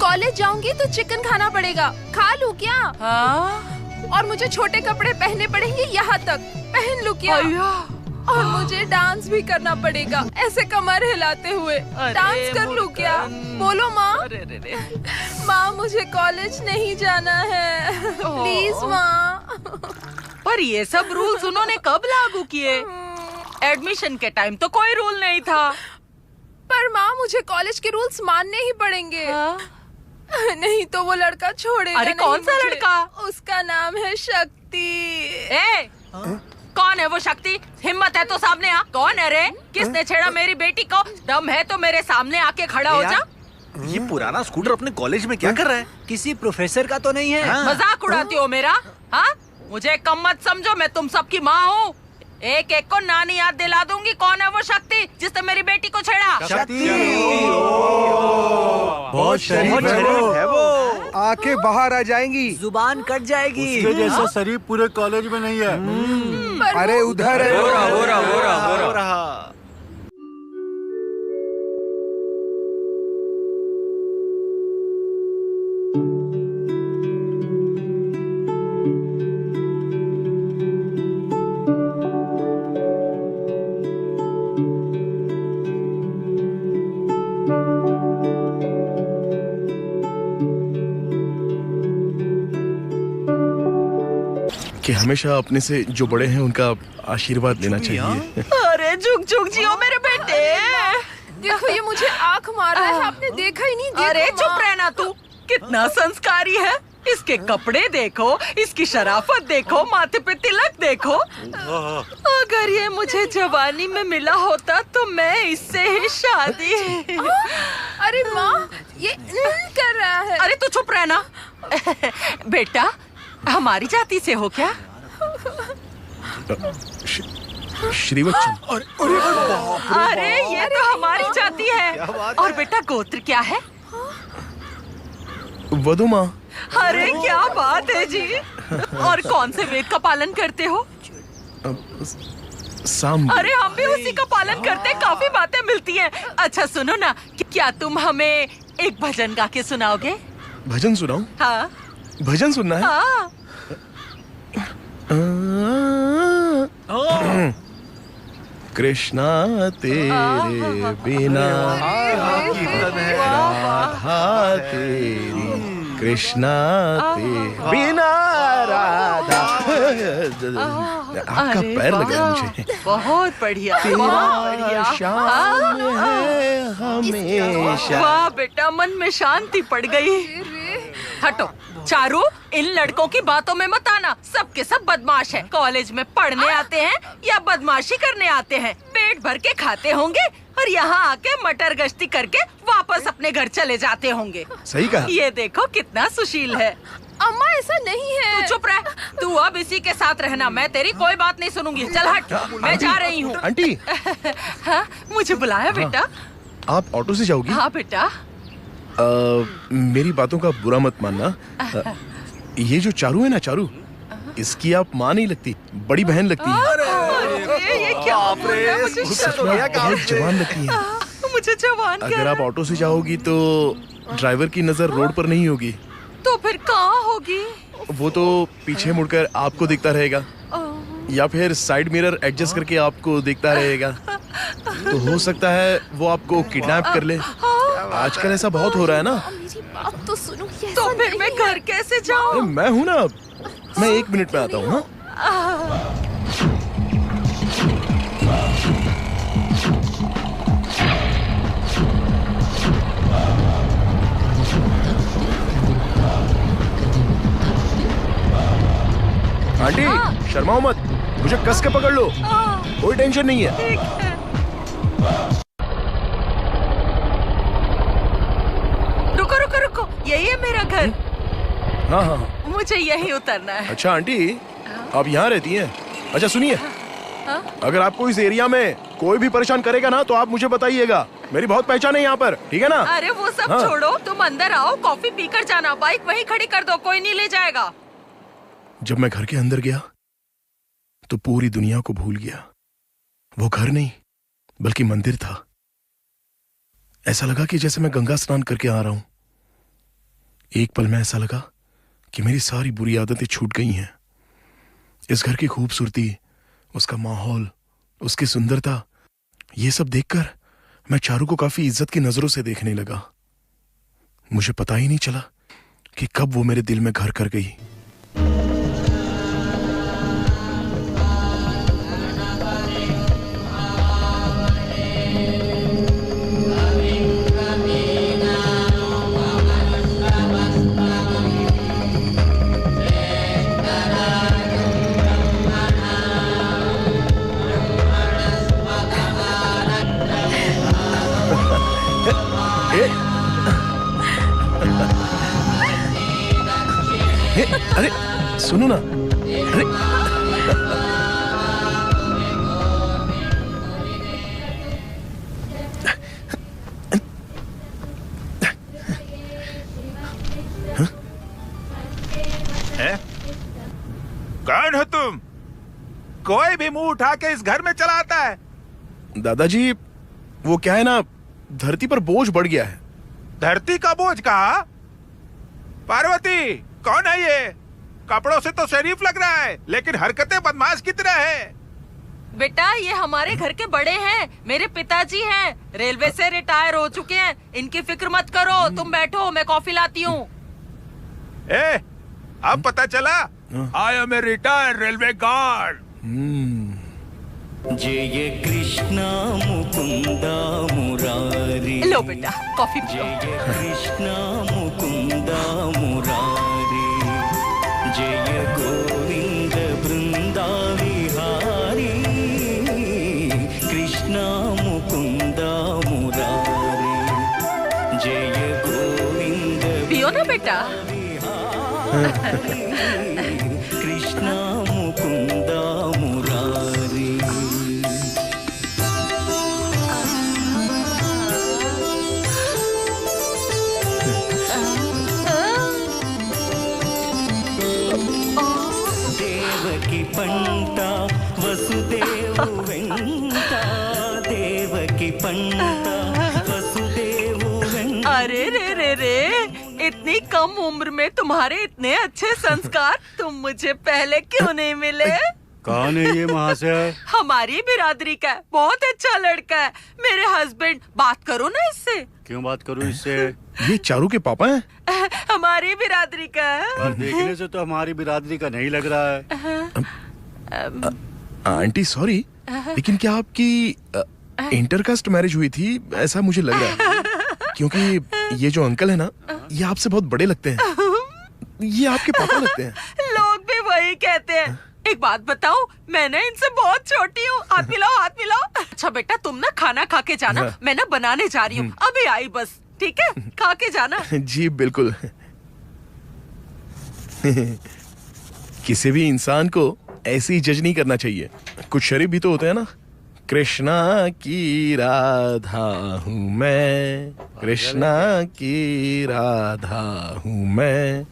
कॉलेज जाऊंगी तो चिकन खाना पड़ेगा, खा लूं क्या? हाँ? और मुझे छोटे कपड़े पहनने पड़ेंगे, यहाँ तक पहन लूं क्या? और मुझे डांस भी करना पड़ेगा, ऐसे कमर हिलाते हुए। डांस कर लूं क्या? बोलो माँ। माँ मुझे कॉलेज नहीं जाना है, प्लीज माँ। पर ये सब रूल्स उन्होंने कब लागू किए? एडमिशन के टाइम तो कोई रूल नहीं था। पर माँ मुझे कॉलेज के रूल्स मानने ही पड़ेंगे। नहीं तो वो लड़का छोड़ेगा। अरे कौन सा लड़का? उसका नाम है शक्ति। कौन है वो शक्ति? हिम्मत है तो सामने आ। कौन है रे? किसने छेड़ा मेरी बेटी को? दम है तो मेरे सामने आके खड़ा हो जा। ये पुराना स्कूटर अपने कॉलेज में क्या कर रहा है? किसी प्रोफेसर का तो नहीं है? मजाक उड़ाती हो मेरा? हाँ, मुझे कम मत समझो, मैं तुम सबकी माँ हूँ। एक एक को नानी याद दिला दूंगी। कौन है वो शक्ति जिसने मेरी बेटी को छेड़ा? शक्ति बहुत शरीफ है वो। आंखें बाहर आ जाएंगी, जुबान कट जाएगी। उसके जैसा शरीफ पूरे कॉलेज में नहीं है। अरे उधर है। हो रहा। कि हमेशा अपने से जो बड़े हैं उनका आशीर्वाद लेना चाहिए। अरे झुक झुक जियो मेरे बेटे। देखो ये मुझे आंख मार रहा है, आपने देखा ही नहीं। अरे चुप रहना तू, कितना संस्कारी है। इसके कपड़े देखो, इसकी शराफत देखो, माथे पे तिलक देखो। अगर ये मुझे जवानी में मिला होता तो मैं इससे ही शादी। अरे माँ ये कर रहा है। अरे तू चुप रहना। बेटा हमारी जाति से हो क्या? श्रीवत्सम। अरे ये तो हमारी जाति है। और बेटा गोत्र क्या है? वधुमा। अरे क्या बात है जी। और कौन से वेद का पालन करते हो? साम। अरे हम भी उसी का पालन करते हैं, काफी बातें मिलती हैं। अच्छा सुनो ना, क्या तुम हमें एक भजन गा के सुनाओगे? भजन सुनाऊं? हाँ। भजन सुनना है? हाँ। कृष्णा तेरे बिना राधा तेरी, कृष्णा तेरे बिना राधा। आपका पैर लग रहा है मुझे। बहुत बढ़िया, बहुत बढ़िया। शाम है हमेशा। वाह बेटा, मन में शांति पड़ गई। हटो चारू, इन लड़कों की बातों में मत आना। सब के सब बदमाश हैं। कॉलेज में पढ़ने आते हैं या बदमाशी करने आते हैं। पेट भर के खाते होंगे और यहाँ आके मटर गश्ती करके वापस अपने घर चले जाते होंगे। सही कहा। ये देखो कितना सुशील है। अम्मा ऐसा नहीं है। तू चुप रह। तू अब इसी के साथ रहना, मैं तेरी कोई बात नहीं सुनूंगी। चल हट, मैं जा रही हूँ। आंटी। हाँ, मुझे बुलाया बेटा? आप ऑटो से जाओगी? हाँ बेटा। मेरी बातों का बुरा मत मानना। ये जो चारू है ना, चारू, इसकी आप माँ नहीं लगती, बड़ी बहन लगती है। ये क्या बहुत जवान लगती है। मुझे जवान अगर आप ऑटो से जाओगी तो ड्राइवर की नजर रोड पर नहीं होगी। तो फिर कहाँ होगी? वो तो पीछे मुड़कर आपको देखता रहेगा या फिर साइड मिरर एडजस्ट करके आपको देखता रहेगा। तो हो सकता है वो आपको किडनैप कर ले। आजकल ऐसा बहुत हो रहा है ना। मेरी बात तो सुनो। तो फिर मैं घर कैसे जाऊँ? मैं हूँ ना, मैं 1 मिनट में आता हूँ। आंटी शर्माओ मत, मुझे कस के पकड़ लो, कोई टेंशन नहीं है। रुको रुको रुको, यही है मेरा घर। हाँ हाँ, मुझे यही उतरना है। अच्छा आंटी, आप यहाँ रहती हैं? अच्छा सुनिए, अगर आपको इस एरिया में कोई भी परेशान करेगा ना तो आप मुझे बताइएगा, मेरी बहुत पहचान है यहाँ पर, ठीक है ना? अरे वो सब हाँ। छोड़ो, तुम अंदर आओ, कॉफी पीकर जाना। बाइक वहीं खड़ी कर दो, कोई नहीं ले जाएगा। जब मैं घर के अंदर गया तो पूरी दुनिया को भूल गया। वो घर नहीं बल्कि मंदिर था। ऐसा लगा कि जैसे मैं गंगा स्नान करके आ रहा हूं। एक पल में ऐसा लगा कि मेरी सारी बुरी आदतें छूट गई हैं। इस घर की खूबसूरती, उसका माहौल, उसकी सुंदरता, ये सब देखकर मैं चारू को काफी इज्जत की नजरों से देखने लगा। मुझे पता ही नहीं चला कि कब वो मेरे दिल में घर कर गई। अरे सुनो ना, अरे कौन हो तुम? कोई भी मुंह उठा के इस घर में चला आता है? दादाजी, वो क्या है ना, धरती पर बोझ बढ़ गया है। धरती का बोझ कहा? पार्वती, कौन है ये? कपड़ों से तो शरीफ लग रहा है, लेकिन हरकतें बदमाश की तरह है। बेटा, ये हमारे घर के बड़े हैं, मेरे पिताजी हैं, रेलवे से रिटायर हो चुके हैं। इनकी फिक्र मत करो, तुम बैठो, मैं कॉफी लाती हूँ। अब पता चला, I am a retired railway guard. जय कृष्णा मुकुंदा मुरारी। लो बेटा, कॉफी पियो। जय कृष्णा मुकुंदा मुरारी, जय गोविंद वृंदा विहारी, कृष्णा मुकुंदा मुरारी, जय गोविंद। पियो ना बेटा। कृष्णा मुकुंदा मुरारी। देवकी पंटा वसुदेव वेंटा, देवकी पंटा वसुदेव वेंटा। अरे रे रे रे, इतनी कम उम्र में तुम्हारे इतने अच्छे संस्कार, तुम मुझे पहले क्यों नहीं मिले? कौन है ये महाशय? हमारी बिरादरी का है, बहुत अच्छा लड़का है, मेरे हस्बैंड। बात करो ना इससे। क्यों बात करूं इससे? ये चारू के पापा हैं? हमारी बिरादरी का है। पर देखने से तो हमारी बिरादरी का नहीं लग रहा है। आंटी सॉरी, लेकिन क्या आपकी इंटरकास्ट मैरिज हुई थी? ऐसा मुझे लग रहा है, क्योंकि ये जो अंकल है ना, ये आपसे बहुत बड़े लगते हैं। ये आपके पापा लगते हैं। लोग भी वही कहते हैं। एक बात बताऊं, मैं ना इनसे बहुत छोटी हूँ। हाथ मिलाओ, हाथ मिलाओ। अच्छा बेटा, तुम ना खाना खा के जाना, मैं ना बनाने जा रही हूँ, अभी आई बस। ठीक है, खा के जाना। जी बिल्कुल। किसी भी इंसान को ऐसी जज नहीं करना चाहिए। कुछ शरीफ भी तो होते हैं ना। कृष्णा की राधा हूँ मैं, कृष्णा की राधा हूँ मैं।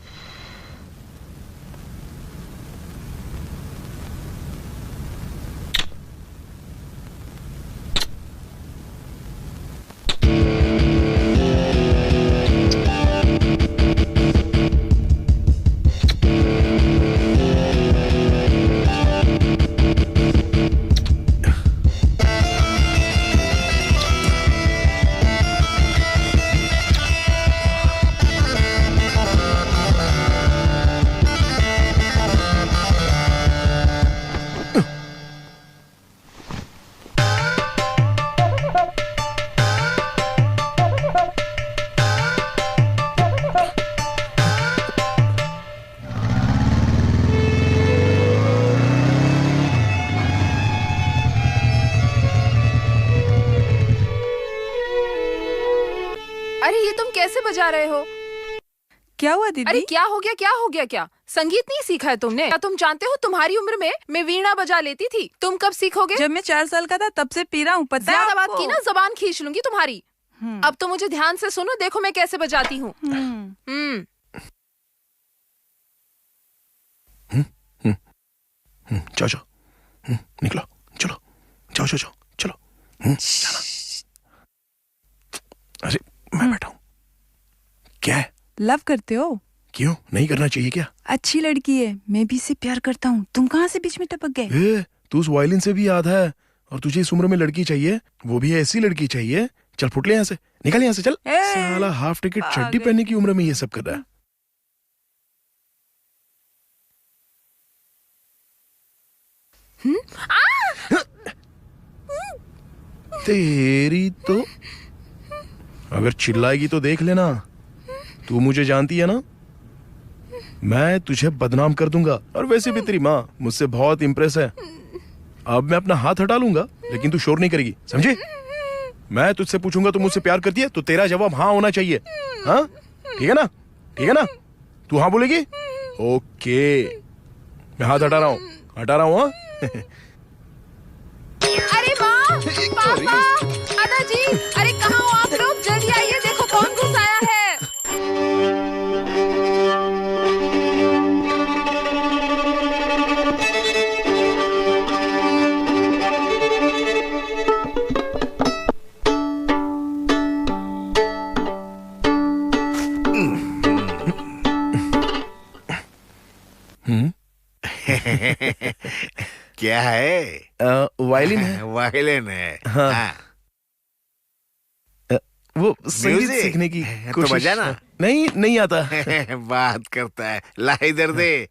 कैसे बजा रहे हो? क्या हुआ दीदी? अरे क्या हो गया, क्या हो गया? क्या संगीत नहीं सीखा है तुमने? क्या तुम जानते हो तुम्हारी उम्र में मैं वीणा बजा लेती थी। तुम कब सीखोगे? जब मैं 4 साल का था तब से पी रहा हूँ। पता है ज्यादा आपको? बात की ना जबान खींच लूंगी तुम्हारी। अब तो मुझे ध्यान से सुनो, देखो मैं कैसे बजाती हूँ। जाओ जाओ, निकलो, चलो, जाओ जाओ जाओ, चलो, जाना। अरे मैं बैठा हूँ। क्या है? लव करते हो? क्यों नहीं करना चाहिए क्या? अच्छी लड़की है, मैं भी इससे प्यार करता हूँ। तुम कहाँ से बीच में टपक गए? तू उस वायलिन से भी याद है, और तुझे इस उम्र में लड़की चाहिए, वो भी ऐसी लड़की चाहिए। चल फुट ले यहाँ से, निकल यहाँ से, चल। साला हाफ टिकट चड्डी पहनने की उम्र में ये सब कर रहा है। तेरी तो अगर चिल्लाएगी तो देख लेना। तू मुझे जानती है ना, मैं तुझे बदनाम कर दूंगा। और वैसे भी तेरी माँ मुझसे बहुत इंप्रेस है। अब मैं अपना हाथ हटा लूंगा, लेकिन तू शोर नहीं करेगी, समझी? मैं तुझसे पूछूंगा तू मुझसे प्यार करती है, तो तेरा जवाब हाँ होना चाहिए। हाँ, ठीक है ना? ठीक है ना? तू हाँ बोलेगी? ओके, मैं हाथ हटा रहा हूँ, हटा रहा हूँ। हाँ? अरे माँ, पापा, दादाजी, अरे कहाँ हो आप लोग? जल्दी आइए, देखो कौन घुस आया है। क्या है? वायलिन है। वायलिन है। हाँ। वो संगीत सीखने की तो बजाना। नहीं, नहीं आता। बात करता है, ला इधर दे।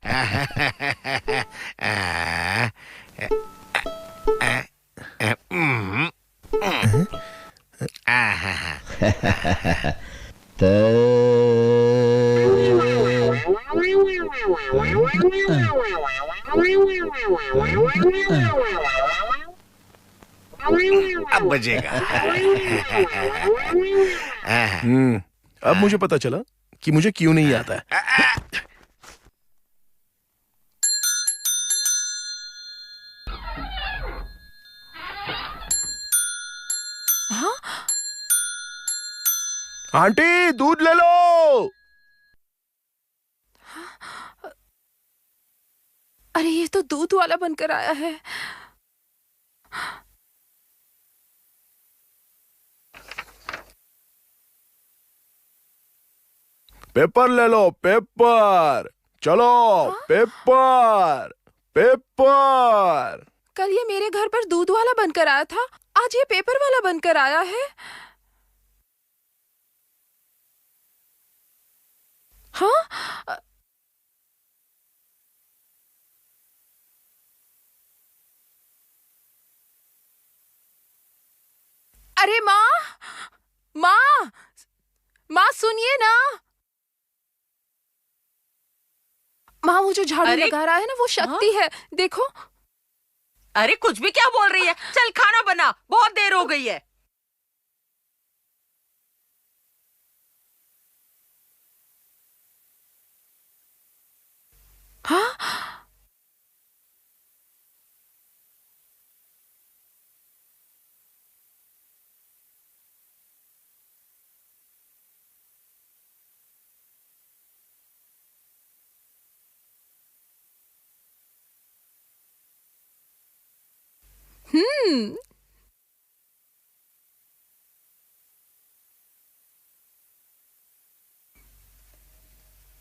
अब बजेगा। अब मुझे पता चला कि मुझे क्यों नहीं आता है। हाँ? आंटी, दूध ले लो। अरे ये तो दूध वाला बनकर आया है। पेपर ले लो, पेपर। चलो। हाँ? Paper, paper. कल ये मेरे घर पर दूध वाला बनकर आया था, आज ये पेपर वाला बनकर आया है। हाँ? अरे माँ, माँ, माँ सुनिए ना। माँ, वो जो झाड़ू लगा रहा है ना, वो शक्ति है, देखो। अरे कुछ भी क्या बोल रही है? चल खाना बना, बहुत देर हो गई है। हाँ?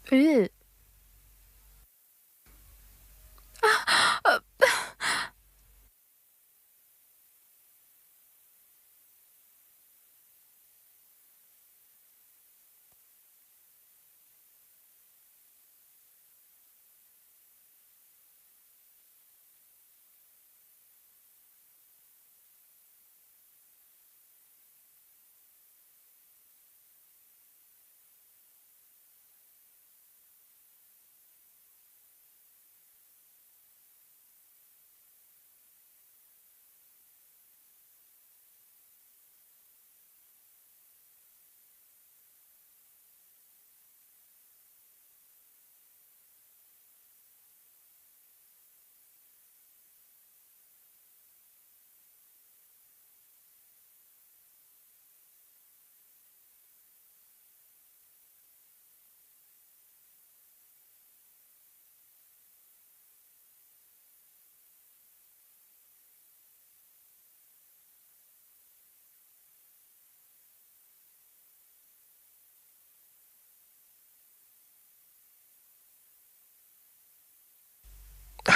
Ew.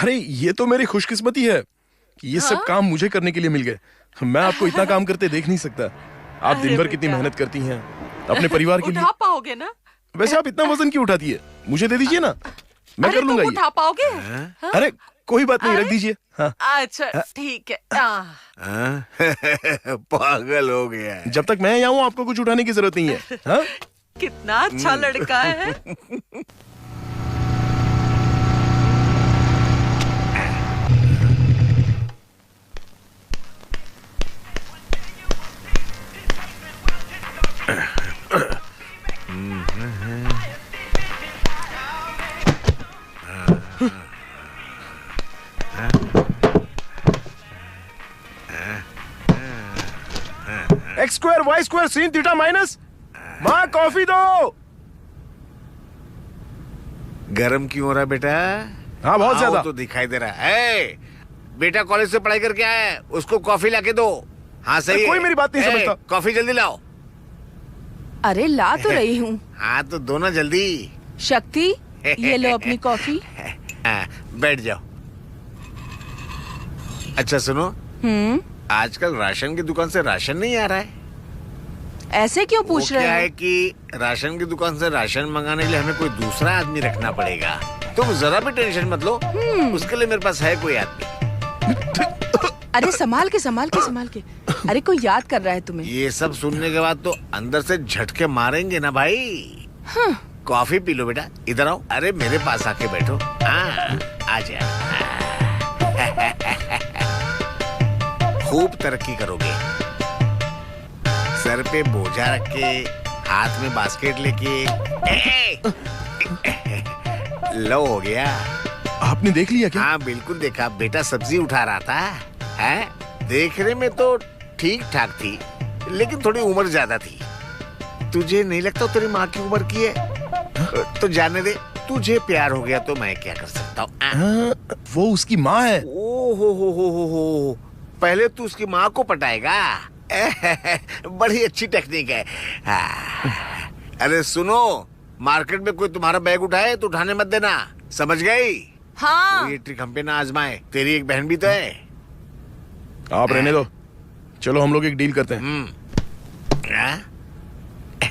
अरे ये तो मेरी खुशकिस्मती है कि ये सब काम मुझे करने के लिए मिल गए। मैं आपको इतना काम करते देख नहीं सकता। आप दिन भर कितनी मेहनत करती हैं अपने परिवार के लिए। उठा पाओगे ना? वैसे आप इतना वजन क्यों उठाती है? मुझे दे दीजिए ना, मैं कर लूंगा। उठा पाओगे? अरे कोई बात नहीं, रख दीजिए। हाँ। अच्छा ठीक है। पागल हो गया है। जब तक मैं यहाँ हूँ आपको कुछ उठाने की जरूरत नहीं है। हाँ? कितना अच्छा लड़का है। X square Y square sin theta minus. माँ कॉफी दो। गरम क्यों हो रहा बेटा? हाँ बहुत ज्यादा। तो दिखाई दे रहा है। बेटा कॉलेज से पढ़ाई करके आया है, उसको कॉफी लाके दो। हाँ सही है। कोई मेरी बात नहीं समझता। कॉफी जल्दी लाओ। अरे ला तो रही हूँ। हाँ तो दो ना जल्दी। शक्ति ये लो अपनी कॉफी। बैठ जाओ। अच्छा सुनो, आजकल राशन की दुकान से राशन नहीं आ रहा है। ऐसे क्यों पूछ रहे हो? क्या है कि राशन की दुकान से राशन मंगाने के लिए हमें कोई दूसरा आदमी रखना पड़ेगा। तुम जरा भी टेंशन मत लो, उसके लिए मेरे पास है कोई आदमी। अरे संभाल के। अरे कोई याद कर रहा है तुम्हें। ये सब सुनने के बाद तो अंदर से झटके मारेंगे ना भाई। कॉफी पी लो बेटा, इधर आओ। अरे मेरे पास आके बैठो। आ जाओ। खूब तरक्की करोगे। सर पे बोझा रख के, हाथ में बास्केट लेके। लो हो गया। आपने देख लिया क्या? हाँ बिल्कुल देखा। बेटा सब्जी उठा रहा था। है देखने में तो ठीक ठाक थी, लेकिन थोड़ी उम्र ज्यादा थी। तुझे नहीं लगता तेरी माँ की उम्र की है? तो जाने दे। तुझे प्यार हो गया तो मैं क्या कर सकता हूँ। वो उसकी माँ है। ओ हो। पहले तू उसकी माँ को पटाएगा। बड़ी अच्छी टेक्निक है। अरे सुनो, मार्केट में कोई तुम्हारा बैग उठाए तो उठाने मत देना, समझ गई? हाँ। ये ट्रिक हम पे ना आजमाए। तेरी एक बहन भी तो है। आप रहने दो, चलो हम लोग एक डील करते हैं।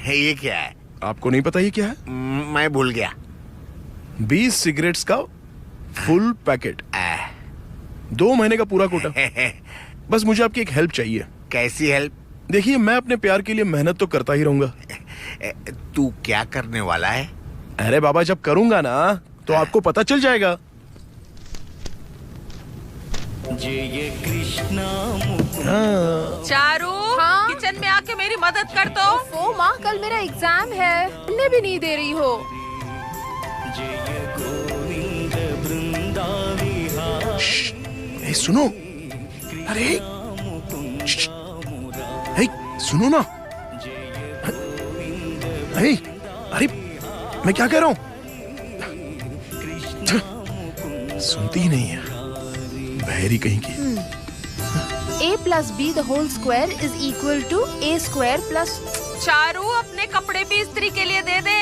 ये क्या है? आपको नहीं पता ये क्या है? मैं भूल गया। 20 सिगरेट्स का फुल पैकेट, 2 महीने का पूरा कोटा। बस मुझे आपकी एक हेल्प चाहिए। कैसी हेल्प? देखिए मैं अपने प्यार के लिए मेहनत तो करता ही रहूंगा। तू क्या करने वाला है? अरे बाबा जब करूंगा ना तो आपको पता चल जाएगा। जय कृष्णा। चारू किचन में आके मेरी मदद कर दो। ओ माँ कल मेरा एग्जाम है, पढ़ने भी नहीं दे रही हो। सुनो। अरे सुनो ना। अरे मैं क्या कह रहा हूँ? सुनती ही नहीं है, बहरी कहीं की। A plus B the whole square is equal to A square plus। Charu अपने कपड़े भी इस्त्री के लिए दे दे।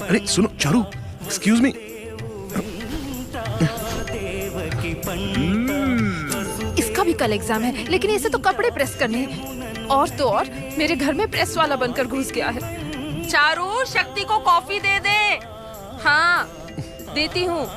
अरे सुनो चारू, एक्सक्यूज मी। इसका भी कल एग्जाम है, लेकिन इसे तो कपड़े प्रेस करने हैं। और तो और मेरे घर में प्रेस वाला बनकर घुस गया है। चारू शक्ति को कॉफी दे दे। हाँ देती हूँ।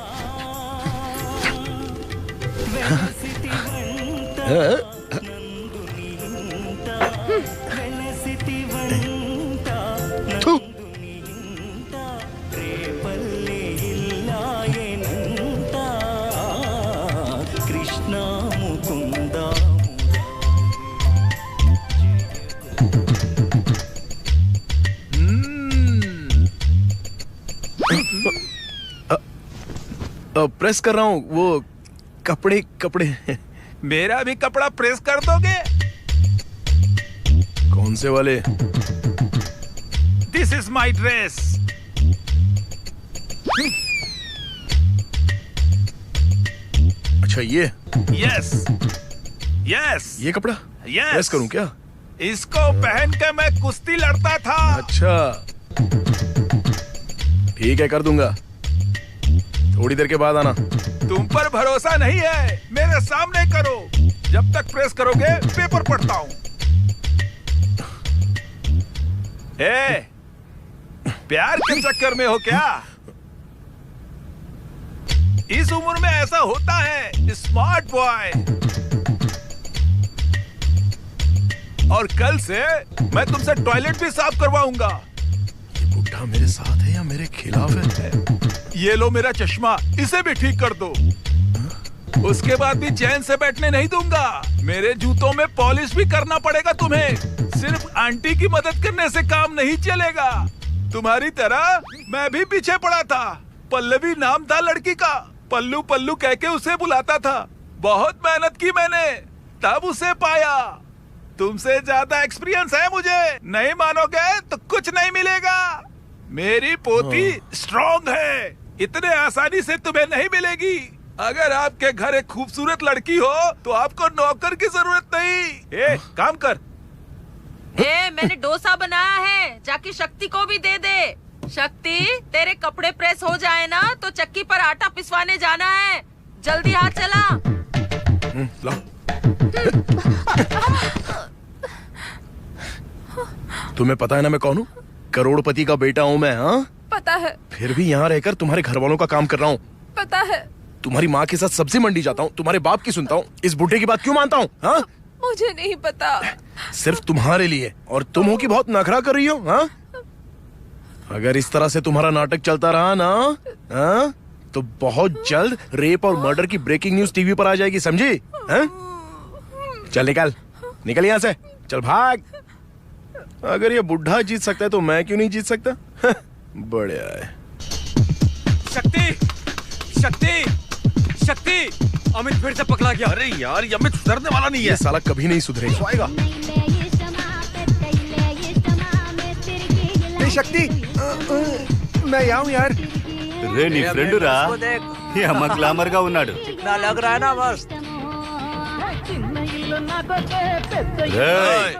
प्रेस कर रहा हूँ वो कपड़े। मेरा भी कपड़ा प्रेस कर दोगे? कौन से वाले? This is my dress. अच्छा ये? यस। ये कपड़ा प्रेस करूं क्या? इसको पहन के मैं कुश्ती लड़ता था। अच्छा ठीक है, कर दूंगा। थोड़ी देर के बाद आना। तुम पर भरोसा नहीं है, मेरे सामने करो। जब तक प्रेस करोगे पेपर पढ़ता हूँ। प्यार के चक्कर में हो क्या? इस उम्र में ऐसा होता है, स्मार्ट बॉय। और कल से मैं तुमसे टॉयलेट भी साफ करवाऊंगा। ये बुढ़ा मेरे साथ है या मेरे खिलाफ है? ये लो मेरा चश्मा, इसे भी ठीक कर दो। उसके बाद भी चैन से बैठने नहीं दूंगा। मेरे जूतों में पॉलिश भी करना पड़ेगा तुम्हें। सिर्फ आंटी की मदद करने से काम नहीं चलेगा। तुम्हारी तरह मैं भी पीछे पड़ा था। पल्लवी नाम था लड़की का। पल्लू पल्लू कह के उसे बुलाता था। बहुत मेहनत की मैंने, तब उसे पाया। तुमसे ज्यादा एक्सपीरियंस है मुझे। नहीं मानोगे तो कुछ नहीं मिलेगा। मेरी पोती स्ट्रॉन्ग है, इतने आसानी से तुम्हें नहीं मिलेगी। अगर आपके घर एक खूबसूरत लड़की हो तो आपको नौकर की जरूरत नहीं। काम कर। मैंने डोसा बनाया है, जाके शक्ति को भी दे दे। शक्ति, तेरे कपड़े प्रेस हो जाए ना तो चक्की पर आटा पिसवाने जाना है। जल्दी हाथ चला। तुम्हें पता है ना मैं कौन हूँ? करोड़पति का बेटा हूँ मैं। हाँ, पता है। फिर भी यहाँ रहकर तुम्हारे घर वालों का काम कर रहा हूँ। पता है। तुम्हारी माँ के साथ सब्जी मंडी जाता हूँ, तुम्हारे बाप की सुनता हूँ। इस बुढ़े की बात क्यों मानता हूँ? हाँ, मुझे नहीं पता। सिर्फ तुम्हारे लिए। और तुम हो कि बहुत नखरा कर रही हो। हाँ, अगर इस तरह से तुम्हारा नाटक चलता रहा ना, हाँ, तो बहुत जल्द रेप और मर्डर की ब्रेकिंग न्यूज टीवी पर आ जाएगी, समझी? हाँ? चल निकल, निकल यहाँ से, चल भाग। अगर ये बुढ़ा जीत सकता है तो मैं क्यों नहीं जीत सकता? बढ़िया है। शक्ति, शक्ति, शक्ति, अमित फिर से पकड़ा गया। अरे यार, ये अमित सुधरने वाला नहीं है। ये साला कभी नहीं सुधरेगा। आएगा। शक्ति, मैं यहाँ हूँ यार। రే నీ ఫ్రెండ్ రా, ఈ అమ్మ గ్లామర్ గా ఉన్నాడు. ना लग रहा है ना मस्त। రేయ్,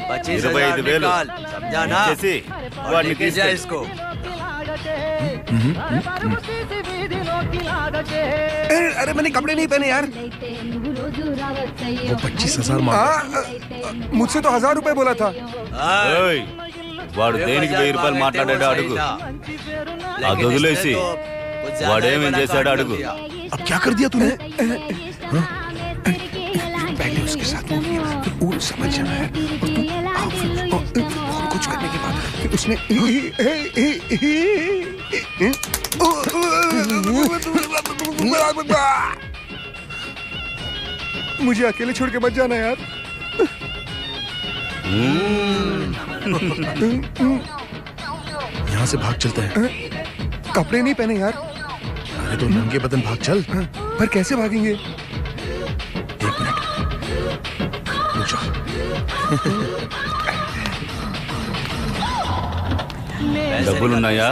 25,000 निकाल, समझा ना? చేసి వాడిని लेके जा इसको। अरे मैंने कपड़े नहीं पहने यार। वो 25,000 मांगा। मुझसे तो 1,000 रुपए बोला था। ఏయ్, వాడు దేనికి 1000 రూపాయలు మాట్లాడాడో అడుగు. అది వదిలేసి వాడేమేం చేశాడో అడుగు. अब क्या कर दिया तूने? पहले उसके साथ वो किया, फिर वो समझ जाना है, और तू फिर और कुछ करने के बाद फिर उसने मुझे अकेले छोड़ के मत जाना यार। यहाँ से भाग चलते हैं। कपड़े नहीं पहने यार। अरे तो नंगे बदन भाग चल। पर कैसे भागेंगे? 1 मिनट रुक जाओ। డబ్బులు ఉన్నాయా?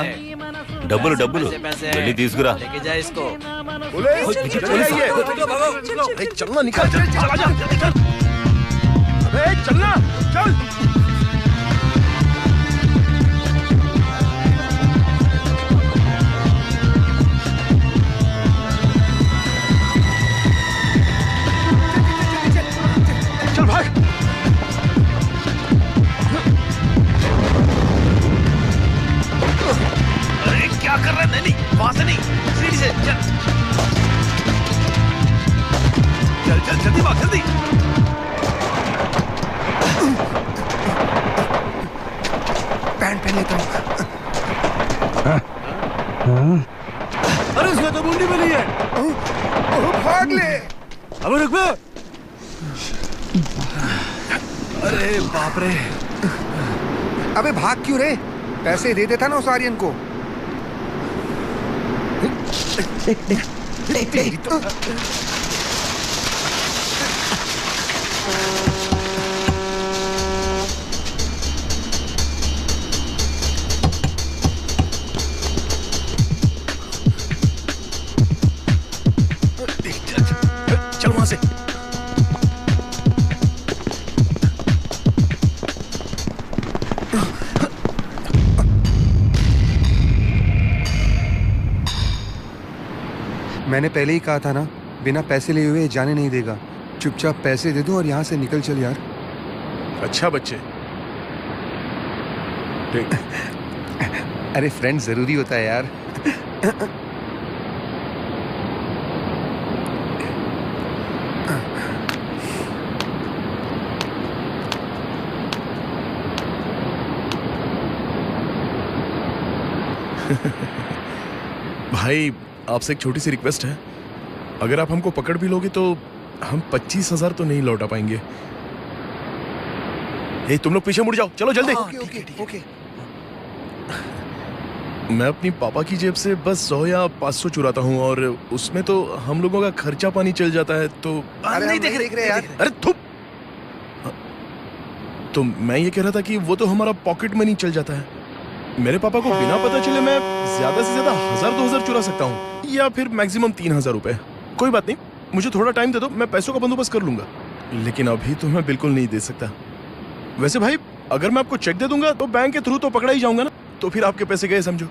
డబ్బులు డబ్బులు వెళ్ళి తీసుకురా. लेके जा इसको। चलना, निकल, चला जा, चल। अबे चलना, चल। चल भाग। अरे क्या कर रहा है? नहीं, वहां से नहीं, सीढ़ी से चल। चल चल, जल्दी भाग, जल्दी। पैंट पहन लेता हूँ। अरे इसका तो मुंडी में नहीं है। भाग ले। अबे रुक बे। अरे बाप रे। अबे भाग क्यों रे? पैसे दे देता ना उस आर्यन को। चल वहां से। मैंने पहले ही कहा था ना, बिना पैसे लिए हुए जाने नहीं देगा। चुपचाप पैसे दे दो और यहाँ से निकल चल यार। अच्छा बच्चे। अरे फ्रेंड जरूरी होता है यार। भाई आपसे एक छोटी सी रिक्वेस्ट है, अगर आप हमको पकड़ भी लोगे तो हम 25,000 तो नहीं लौटा पाएंगे। ए, तुम लोग पीछे मुड़ जाओ, चलो जल्दी। ओके। मैं अपनी पापा की जेब से बस 100 या 500 चुराता हूँ और उसमें तो हम लोगों का खर्चा पानी चल जाता है। तो अरे नहीं देख रहे यार। अरे थुप। तो मैं ये कह रहा था कि वो तो हमारा पॉकेट मनी चल जाता है। मेरे पापा को बिना पता चले मैं ज्यादा से ज्यादा 1,000-2,000 चुरा सकता हूँ, या फिर मैक्सिमम 3,000 रुपए। कोई बात नहीं, मुझे थोड़ा टाइम दे दो, मैं पैसों का बंदोबस्त कर लूंगा। लेकिन अभी तो मैं बिल्कुल नहीं दे सकता। वैसे भाई अगर मैं आपको चेक दे दूंगा तो बैंक के थ्रू तो पकड़ा ही जाऊंगा ना, तो फिर आपके पैसे गए समझो।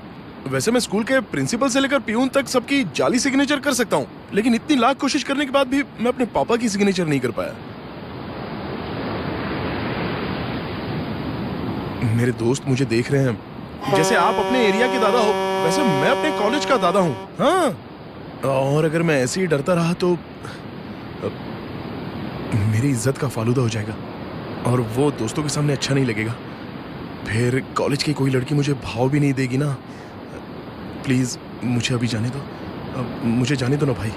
वैसे मैं स्कूल के प्रिंसिपल से लेकर पियून तक सबकी जाली सिग्नेचर कर सकता हूँ, लेकिन इतनी लाख कोशिश करने के बाद भी मैं अपने पापा की सिग्नेचर नहीं कर पाया। मेरे दोस्त मुझे देख रहे हैं, जैसे आप अपने एरिया के दादा हो वैसे मैं अपने कॉलेज का दादा हूँ। हाँ, और अगर मैं ऐसे ही डरता रहा तो मेरी इज्जत का फालूदा हो जाएगा और वो दोस्तों के सामने अच्छा नहीं लगेगा। फिर कॉलेज की कोई लड़की मुझे भाव भी नहीं देगी ना। प्लीज मुझे अभी जाने दो, मुझे जाने दो ना भाई।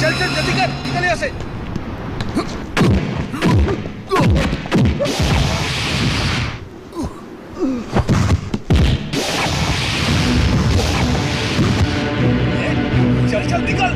चल जल्दी कर, निकल यहाँ से। चल निकल।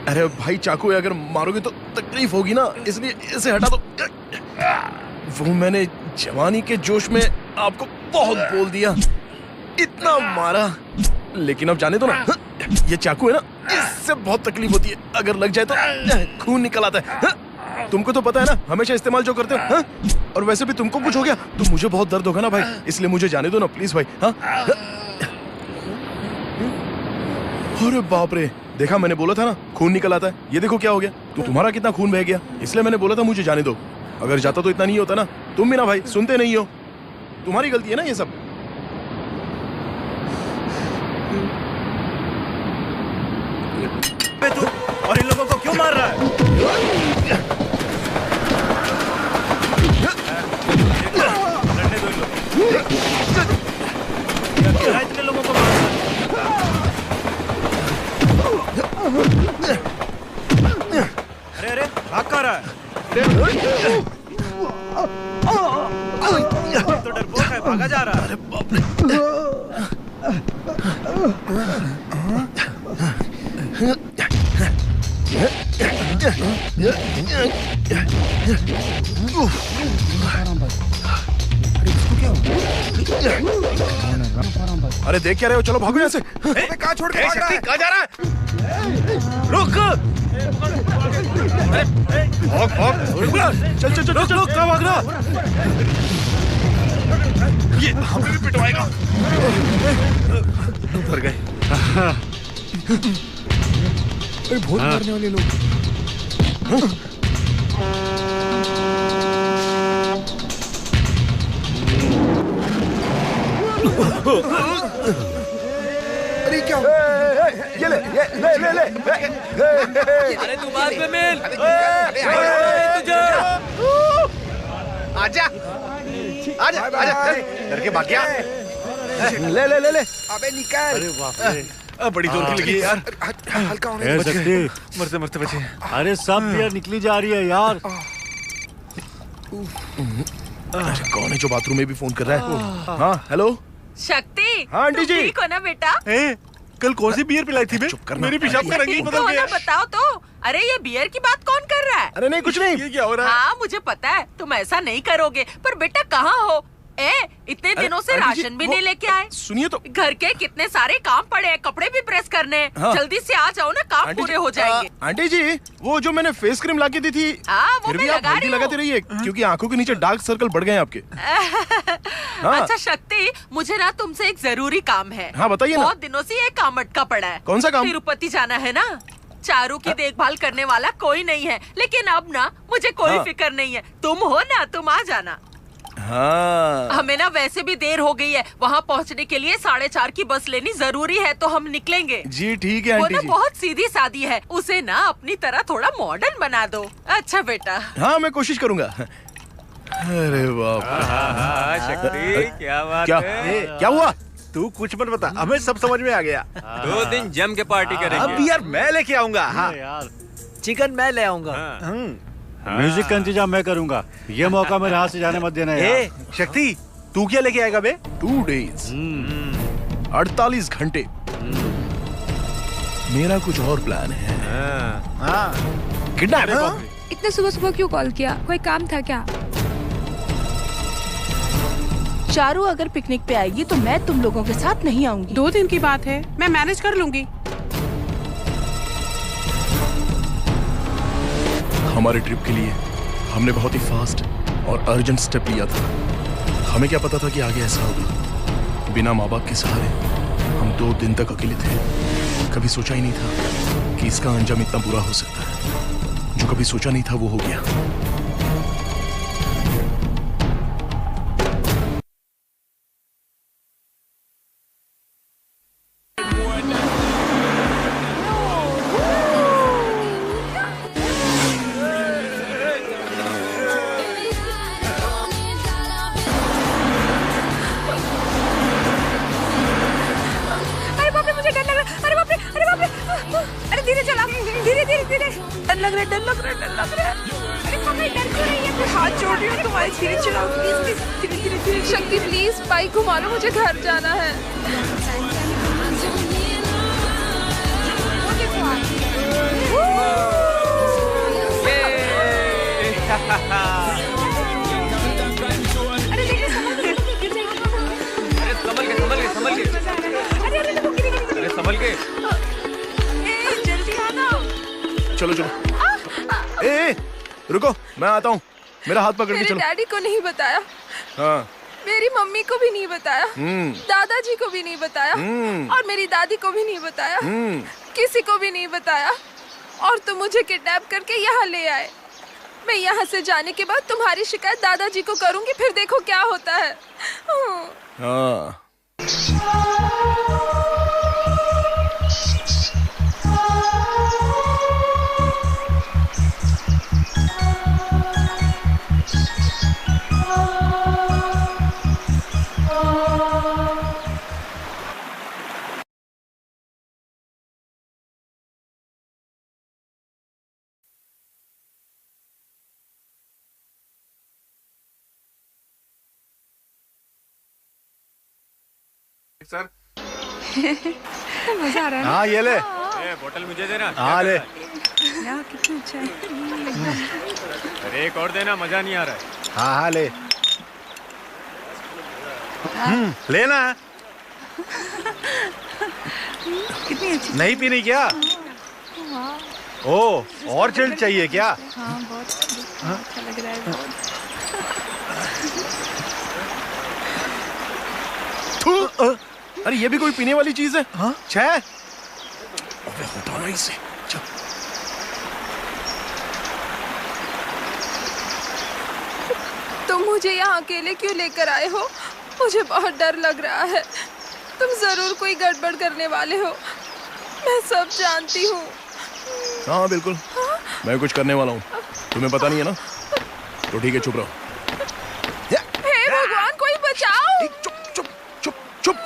अरे भाई चाकू अगर मारोगे तो तकलीफ होगी ना, इसलिए इसे हटा दो। वो मैंने जवानी के जोश में आपको बहुत बोल दिया, इतना मारा, लेकिन अब जाने दो ना। ये चाकू है ना, इससे बहुत तकलीफ होती है, अगर लग जाए तो खून निकल आता है। तुमको तो पता है ना हमेशा इस्तेमाल जो करते हो। और वैसे भी तुमको कुछ हो गया तो मुझे बहुत दर्द होगा ना भाई, इसलिए मुझे जाने दो ना प्लीज भाई। हाँ अरे बाप रे, देखा मैंने बोला था ना खून निकल आता है, ये देखो क्या हो गया। तो तुम्हारा कितना खून बह गया, इसलिए मैंने बोला था मुझे जाने दो। अगर जाता तो इतना नहीं होता ना। तुम भी ना भाई सुनते नहीं हो, तुम्हारी गलती है ना ये सब। तू और इन लोगों को क्यों मार रहा है? लड़ने दो इन लोगों को। इतने लोगों को मार रहा है? अरे भाग कहाँ रहा है? तो डरपोक है, भागा जा रहा। अरे बाप रे। अरे देख क्या रहे हो, चलो भागो यहाँ से। कहाँ छोड़ के भाग रहा है? कहाँ जा रहा है? रुक। चल चल चल चल, कहाँ भाग रहा? ये हमें भी पिटवाएगा। उतर गए। भूत मारने वाले लोग। अरे क्या? ये ले ले। अरे तू बात में मिल। तुझे आजा डर के भाग गया। ले। अबे निकल। अरे बाप रे, बड़ी जोर की लगी यार। हल्का होने दे। मरते बचे। अरे सब बियर निकली जा रही है यार। अरे कौन है जो बाथरूम में भी फोन कर रहा है? हाँ हेलो शक्ति। हाँ आंटी जी। ठीक हो ना बेटा? कल कौन सी बियर पिलाई थी? चुप करना। मेरी पेशाब का रंग ही बदल गया। बताओ तो। अरे ये बियर की बात कौन कर रहा है? अरे नहीं कुछ नहीं। ये क्या हो रहा है? हाँ मुझे पता है तुम ऐसा नहीं करोगे, पर बेटा कहाँ हो? इतने दिनों से आंटी जी, राशन भी नहीं लेके आए। सुनिए तो। घर के कितने सारे काम पड़े हैं, कपड़े भी प्रेस करने हैं। हाँ। जल्दी से आ जाओ ना, काम पूरे हो जाएंगे। आंटी जी वो जो मैंने फेस क्रीम लाके दी थी, वो फिर भी मैं आप लगा जल्दी रही हूँ। लगाते रहिए क्योंकि आंखों के नीचे डार्क सर्कल बढ़ गए हैं आपके। हाँ। अच्छा शक्ति, मुझे ना तुमसे एक जरूरी काम है। हाँ, बताइए ना। बहुत दिनों से ये काम अटका पड़ा है। कौन सा काम? तिरुपति जाना है ना। चारू की देखभाल करने वाला कोई नहीं है, लेकिन अब ना मुझे कोई फिक्र नहीं है। तुम हो ना, तुम आ जाना। हाँ। हमें ना वैसे भी देर हो गई है, वहाँ पहुँचने के लिए 4:30 की बस लेनी जरूरी है, तो हम निकलेंगे। जी ठीक है वो आंटी ना जी। बहुत सीधी सादी है, उसे ना अपनी तरह थोड़ा मॉडर्न बना दो। अच्छा बेटा। हाँ मैं कोशिश करूंगा। अरे बाप। शक्ति क्या बात है? क्या हुआ? तू कुछ मत बता, हमें सब समझ में आ गया। 2 दिन जम के पार्टी करेंगे। अब यार मैं लेके आऊंगा। हाँ यार चिकन मैं ले आऊंगा। म्यूजिक का इंतजाम मैं करूंगा। ये मौका मेरे हाथ से जाने मत देना यार। शक्ति तू क्या लेके आएगा बे? 2 days 48 घंटे। मेरा कुछ और प्लान है। किडनैप। इतने सुबह सुबह क्यों कॉल किया? कोई काम था क्या? चारू अगर पिकनिक पे आएगी तो मैं तुम लोगों के साथ नहीं आऊंगी। 2 दिन की बात है, मैं मैनेज कर लूंगी। हमारे ट्रिप के लिए हमने बहुत ही फास्ट और अर्जेंट स्टेप लिया था। हमें क्या पता था कि आगे ऐसा होगा। बिना माँ बाप के सहारे हम 2 दिन तक अकेले थे। कभी सोचा ही नहीं था कि इसका अंजाम इतना बुरा हो सकता है। जो कभी सोचा नहीं था वो हो गया। डर लग रहा है। अरे मम्मी डर क्यों रही है? मैं हाथ जोड़ रही हूँ तुम्हारे। धीरे चलाओ प्लीज। धीरे। शक्ति प्लीज बाइक घुमा लो, मुझे घर जाना है। अरे संभल के। जल्दी आना। चलो ए, रुको मैं आता हूँ। मेरा हाथ पकड़ के मेरे चलो। डैडी को नहीं बताया। हाँ। मेरी मम्मी को भी नहीं बताया। दादाजी को भी नहीं बताया। हम्म। और मेरी दादी को भी नहीं बताया। किसी को भी नहीं बताया। और तुम मुझे किडनैप करके यहाँ ले आए। मैं यहाँ से जाने के बाद तुम्हारी शिकायत दादाजी को करूँगी, फिर देखो क्या होता है। हाँ। सर मजा आ रहा है ना? हाँ ये ले। बोतल मुझे देना। हाँ ले। यार कितना अच्छा है। अरे एक और देना, मजा नहीं आ रहा है। हाँ हाँ ले। लेना। कितनी अच्छी। नहीं पीनी क्या? ओ और चिल्ड चाहिए क्या? हाँ बहुत अच्छा लग रहा है बहुत। अरे ये भी कोई पीने वाली चीज है? हाँ? छह? अबे हटाना इसे। चल। तुम मुझे यहाँ अकेले क्यों लेकर आए हो? मुझे बहुत डर लग रहा है। तुम जरूर कोई गड़बड़ करने वाले हो, मैं सब जानती हूँ। हाँ बिल्कुल, मैं कुछ करने वाला हूँ। तुम्हें पता नहीं है ना? तो ठीक है, चुप रहो। हे भगवान, कोई बचाओ! चुप चुप चुप चुप।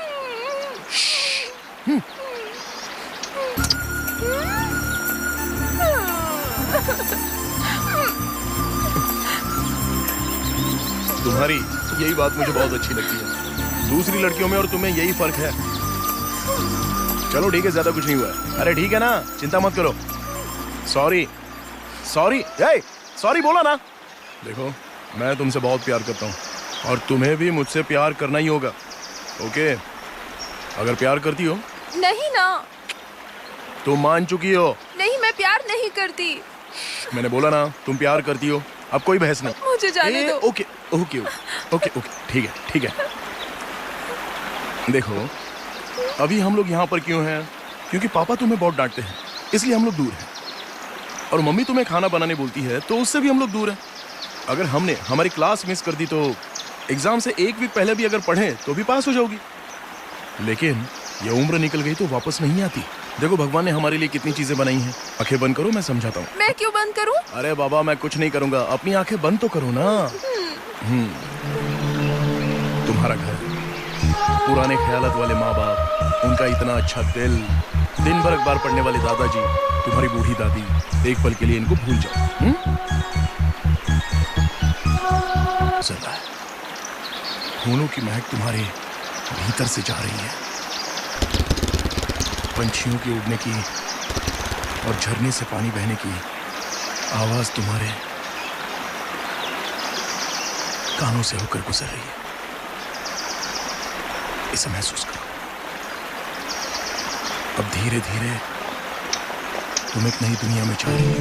तुम्हारी यही बात मुझे बहुत अच्छी लगती है। दूसरी लड़कियों में और तुम्हें यही फर्क है। चलो ठीक है, ज्यादा कुछ नहीं हुआ। अरे ठीक है ना, चिंता मत करो। सॉरी सॉरी सॉरी बोला ना। देखो मैं तुमसे बहुत प्यार करता हूँ और तुम्हें भी मुझसे प्यार करना ही होगा। ओके? अगर प्यार करती हो? नहीं ना। तुम मान चुकी हो। नहीं, मैं प्यार नहीं करती। मैंने बोला ना तुम प्यार करती हो। अब कोई बहस नहीं। मुझे जाने दो। ओके ओके ओके ओके ठीक है ठीक है। देखो अभी हम लोग यहाँ पर क्यों हैं? क्योंकि पापा तुम्हें बहुत डांटते हैं, इसलिए हम लोग दूर हैं। और मम्मी तुम्हें खाना बनाने बोलती है तो उससे भी हम लोग दूर हैं। अगर हमने हमारी क्लास मिस कर दी तो एग्जाम से एक वीक पहले भी अगर पढ़े तो भी पास हो जाओगी। लेकिन ये उम्र निकल गई तो वापस नहीं आती। देखो भगवान ने हमारे लिए कितनी चीजें बनाई हैं। आंखें बंद करो, मैं समझाता हूँ। मैं क्यों बंद करूँ? अरे बाबा मैं कुछ नहीं करूंगा, अपनी आंखें बंद तो करो ना। तुम्हारा घर, पुराने ख्यालात वाले माँ बाप, उनका इतना अच्छा दिल, दिन भर अखबार पढ़ने वाले दादाजी, तुम्हारी बूढ़ी दादी, एक पल के लिए इनको भूल जाओ। चल रहा है, फूलों की महक तुम्हारे भीतर से जा रही है, पंछियों के उड़ने की और झरने से पानी बहने की आवाज तुम्हारे कानों से होकर गुजर रही है। इसे महसूस करो। अब धीरे धीरे तुम एक नई दुनिया में जा रही हो।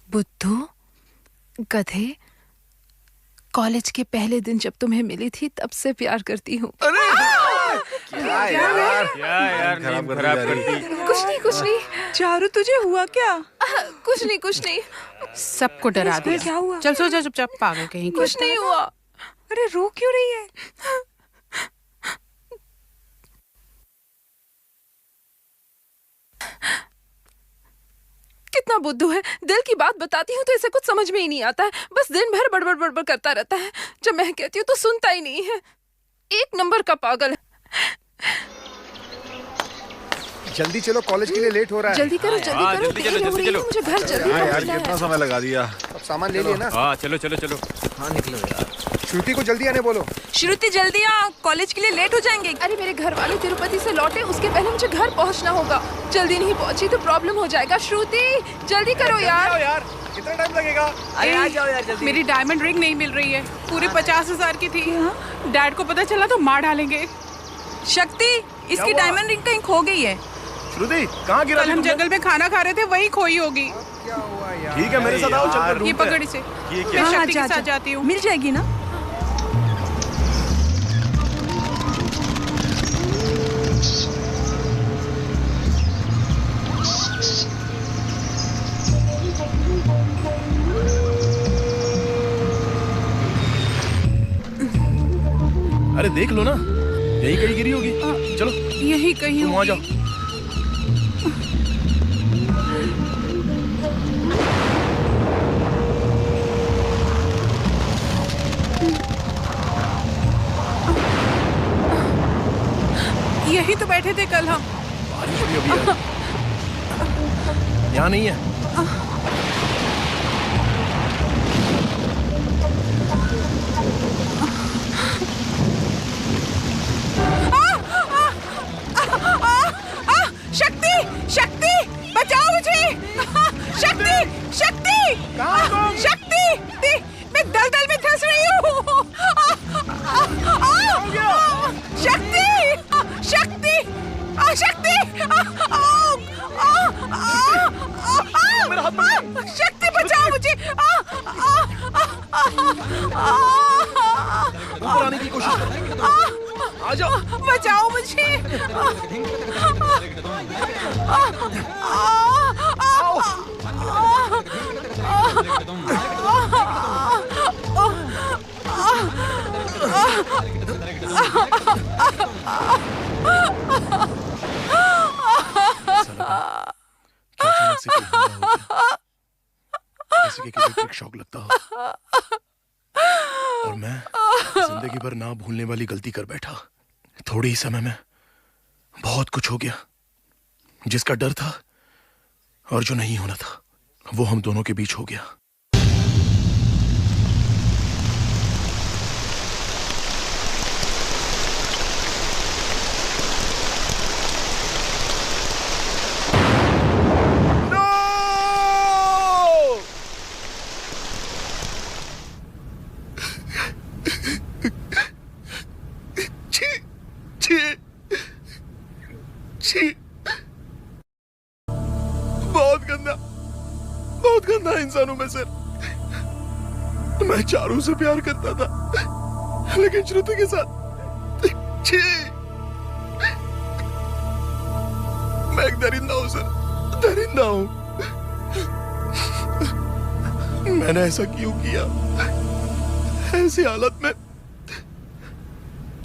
बुद्धू, गधे, कॉलेज के पहले दिन जब तुम्हें मिली थी तब से प्यार करती हूँ। क्या यार नींद खराब कर दी। कुछ नहीं। चारू तुझे हुआ क्या? कुछ नहीं। सबको डरा दिया। क्या हुआ? चल सो जा चुपचाप, पागल कहीं की। कुछ नहीं हुआ। अरे रो क्यों रही है? कितना बुद्धू है, दिल की बात बताती हूँ तो इसे कुछ समझ में ही नहीं आता है। बस दिन भर बड़बड़ करता रहता है। जब मैं कहती हूँ तो सुनता ही नहीं है। एक नंबर का पागल है। जल्दी चलो, कॉलेज के लिए लेट हो रहा है। जल्दी करो, देर हो रही है, मुझे घर जल्दी पहुंचना है। कितना समय लगा दिया। अब सामान ले लिया ना? हाँ चलो। हाँ निकलो यार। श्रुति को जल्दी आने बोलो। श्रुति जल्दी आ, कॉलेज के लिए लेट हो जाएंगे। अरे मेरे घर वाले तिरुपति से लौटे, उसके पहले मुझे घर पहुंचना होगा। जल्दी नहीं पहुंची तो प्रॉब्लम हो जाएगा। श्रुति जल्दी करो यार। कितना टाइम लगेगा? अरे आ जाओ यार जल्दी। मेरी डायमंड रिंग नहीं मिल रही है, पूरे 50,000 की थी। डैड को पता चला तो मार डालेंगे। शक्ति, इसकी डायमंड रिंग कहीं खो गई है। श्रुति कहाँ गिरा? कल हम जंगल में खाना खा रहे थे, वही खोई होगी। क्या हुआ यार? ठीक है मेरे साथ आओ, चलकर ये ढूंढते हैं। पकड़ इसे, ये क्या? मैं शक्ति के साथ जाती हूँ। मिल जाएगी ना? अरे देख लो ना, यही कहीं गिरी होगी। चलो यही कहीं तुम वहाँ होगी। जाओ। बैठे थे कल हम। बारिश भी अभी है। यहाँ नहीं है। शक्ति, शक्ति, बचाओ मुझे। शक्ति, शक्ति, शक्ति, मैं दलदल में धंस रही हूँ। शक्ति, शक्ति, शक्ति, शक्ति बचाओ मुझे। ऊपर आने की कोशिश कर। आ जाओ, बचाओ मुझे। जैसे कि इलेक्ट्रिक शॉक लगता हो। और मैं जिंदगी भर ना भूलने वाली गलती कर बैठा। थोड़े ही समय में बहुत कुछ हो गया। जिसका डर था और जो नहीं होना था वो हम दोनों के बीच हो गया। बहुत गंदा इंसान हूं मैं सर। मैं चारू से प्यार करता था, लेकिन श्रुति के साथ छी। मैं एक दरिंदा हूं सर, दरिंदा हूं। मैंने ऐसा क्यों किया? ऐसी हालत में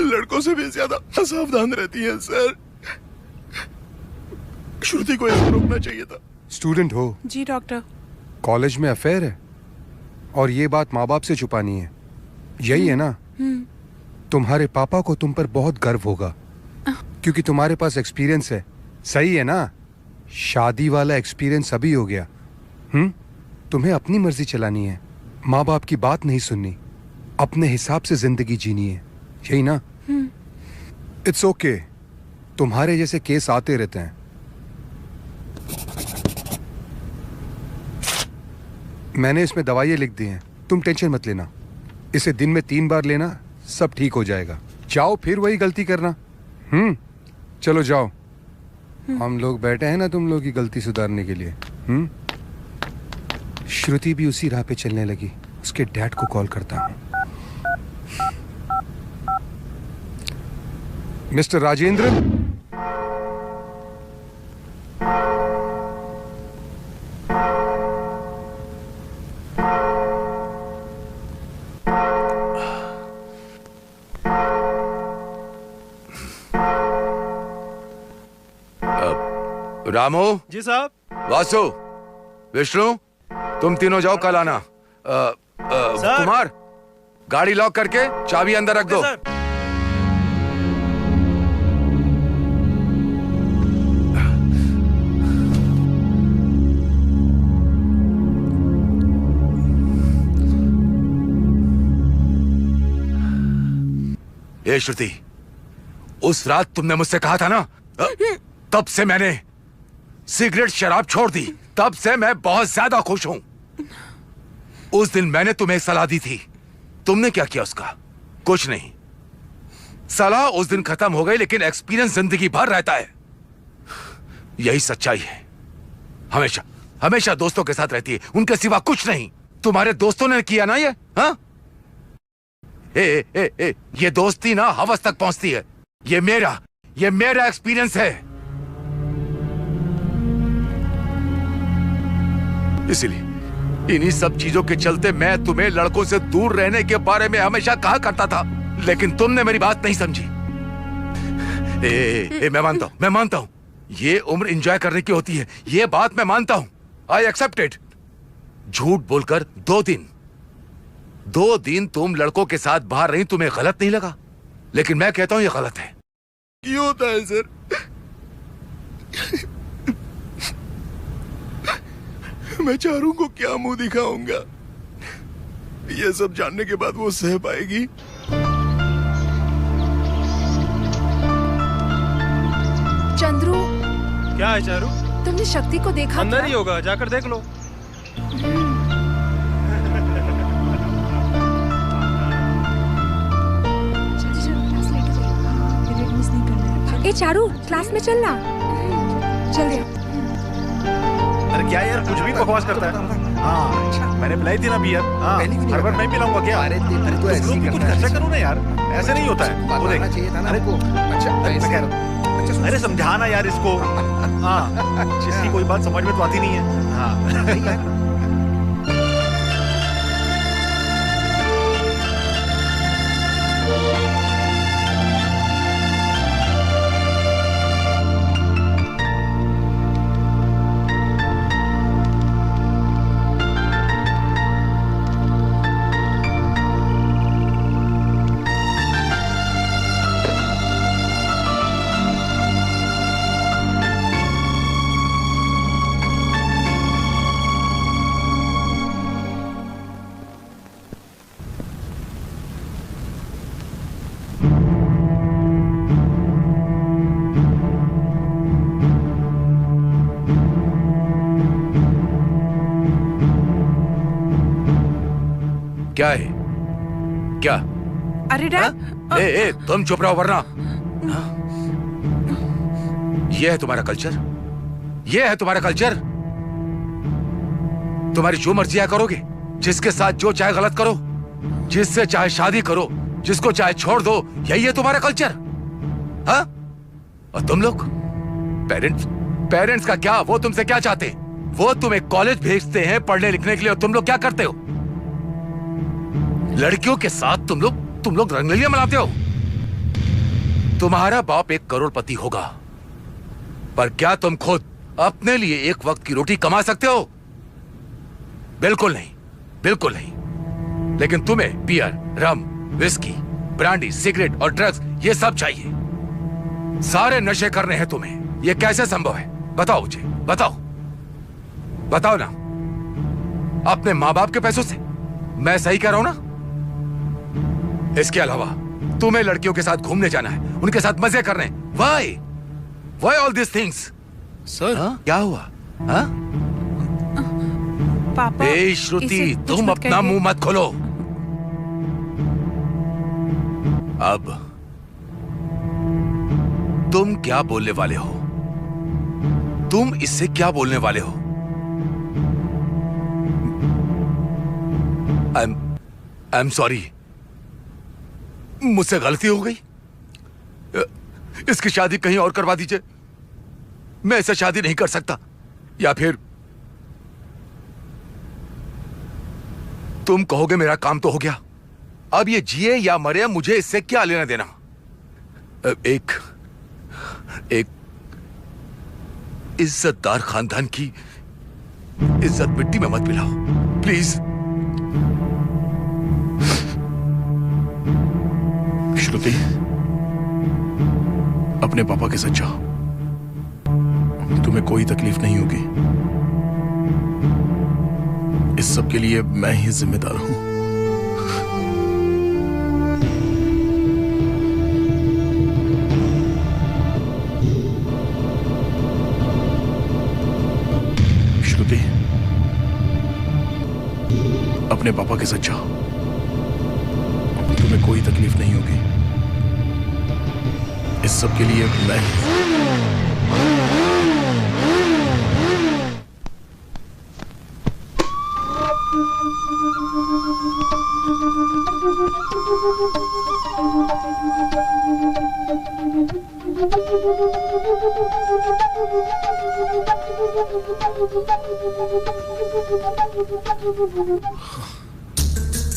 लड़कों से भी ज्यादा असावधान रहती है सर। श्रुति को ऐसा रोकना चाहिए था। स्टूडेंट हो? जी डॉक्टर। कॉलेज में अफेयर है और ये बात माँ बाप से छुपानी है, यही है ना? तुम्हारे पापा को तुम पर बहुत गर्व होगा क्योंकि तुम्हारे पास एक्सपीरियंस है, सही है ना? शादी वाला एक्सपीरियंस अभी हो गया। तुम्हें अपनी मर्जी चलानी है, माँ बाप की बात नहीं सुननी, अपने हिसाब से जिंदगी जीनी है, यही ना? इट्स ओके, तुम्हारे जैसे केस आते रहते हैं। मैंने इसमें दवाइयाँ लिख दी हैं, तुम टेंशन मत लेना। इसे दिन में 3 बार लेना, सब ठीक हो जाएगा। जाओ फिर वही गलती करना। चलो जाओ, हम लोग बैठे हैं ना तुम लोग की गलती सुधारने के लिए। श्रुति भी उसी राह पे चलने लगी, उसके डैड को कॉल करता हूँ। मिस्टर राजेंद्र, रामू जी साहब। वासु, विष्णु, तुम तीनों जाओ, कल आना। कुमार, गाड़ी लॉक करके चाबी अंदर रख दो। ए श्रुति, उस रात तुमने मुझसे कहा था ना, तब से मैंने सिगरेट शराब छोड़ दी। तब से मैं बहुत ज्यादा खुश हूं। उस दिन मैंने तुम्हें सलाह दी थी, तुमने क्या किया उसका? कुछ नहीं। सलाह उस दिन खत्म हो गई, लेकिन एक्सपीरियंस जिंदगी भर रहता है। यही सच्चाई है। हमेशा हमेशा दोस्तों के साथ रहती है, उनके सिवा कुछ नहीं। तुम्हारे दोस्तों ने किया ना ये? हाँ? ये दोस्ती ना हवस तक पहुंचती है। ये मेरा एक्सपीरियंस है। इसीलिए इन्हीं सब चीजों के चलते मैं तुम्हें लड़कों से दूर रहने के बारे में हमेशा कहा करता था, लेकिन तुमने मेरी बात नहीं समझी। मैं मानता हूं ये उम्र एंजॉय करने की होती है, ये बात मैं मानता हूं। I accept it. झूठ बोलकर 2 दिन तुम लड़कों के साथ बाहर रही, तुम्हें गलत नहीं लगा, लेकिन मैं कहता हूं ये गलत है। क्यों होता है सर? मैं चारू को क्या मुंह दिखाऊंगा? ये सब जानने के बाद वो सह पाएगी? चंद्रू, क्या है चारू? तुमने शक्ति को देखा? अंदर ही होगा, जाकर देख लो। ए चारू, क्लास में चलना। चल दे। अरे क्या यार, कुछ भी बकवास करता है। हाँ, अच्छा, मैंने पिलाई थी ना बियर। हाँ, हर बार मैं पिलाऊंगा क्या? अरे तो ऐसे ही कुछ खर्चा करो ना यार, ऐसे नहीं होता है। वो देख, अरे समझाना यार इसको। हाँ, इसकी कोई बात समझ में तो आती नहीं है। हाँ। क्या है? क्या? अरे डैड, ए, तुम चुप रहो वरना। ये है तुम्हारा कल्चर? ये है तुम्हारा कल्चर? तुम्हारी जो मर्जी आया करोगे, जिसके साथ जो चाहे गलत करो, जिससे चाहे शादी करो, जिसको चाहे छोड़ दो, यही है तुम्हारा कल्चर? हाँ? और तुम लोग पेरेंट्स का क्या? वो तुमसे क्या चाहते? वो तुम्हें कॉलेज भेजते हैं पढ़ने लिखने के लिए, और तुम लोग क्या करते हो? लड़कियों के साथ तुम लोग रंगलियां मनाते हो। तुम्हारा बाप 1 करोड़पति होगा, पर क्या तुम खुद अपने लिए एक वक्त की रोटी कमा सकते हो? बिल्कुल नहीं, बिल्कुल नहीं। लेकिन तुम्हें बियर, रम, विस्की, ब्रांडी, सिगरेट और ड्रग्स, ये सब चाहिए। सारे नशे करने हैं तुम्हें। ये कैसे संभव है? बताओ मुझे, बताओ ना। अपने माँ बाप के पैसों से? मैं सही कह रहा हूं ना? इसके अलावा तुम्हें लड़कियों के साथ घूमने जाना है, उनके साथ मजे करने। Why all these things? Sir, क्या हुआ? हाँ? पापा, ए श्रुति, तुम अपना मुंह मत खोलो। अब तुम क्या बोलने वाले हो? तुम इससे क्या बोलने वाले हो? I'm sorry, मुझसे गलती हो गई। इसकी शादी कहीं और करवा दीजिए। मैं ऐसे शादी नहीं कर सकता। या फिर तुम कहोगे मेरा काम तो हो गया, अब ये जिए या मरे, मुझे इससे क्या लेना देना। एक इज्जतदार खानदान की इज्जत मिट्टी में मत मिलाओ प्लीज। श्रुति, अपने पापा के साथ जाओ, तुम्हें कोई तकलीफ नहीं होगी। इस सब के लिए मैं ही जिम्मेदार हूं। श्रुति, अपने पापा के साथ जाओ, तुम्हें कोई तकलीफ नहीं होगी। इस सब के लिए मैं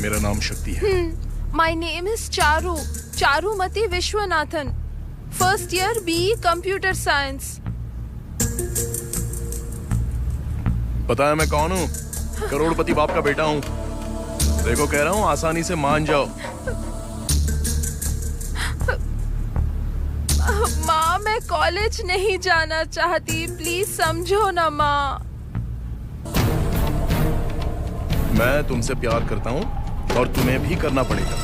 मेरा नाम शक्ति है। My name is Charu, Charumati Vishwanathan, first year BE computer science. पता है मैं कौन हूँ? करोड़पति बाप का बेटा हूँ। देखो कह रहा हूँ, आसानी से मान जाओ। माँ, मैं कॉलेज नहीं जाना चाहती, प्लीज समझो ना माँ। मैं तुमसे प्यार करता हूँ और तुम्हें भी करना पड़ेगा।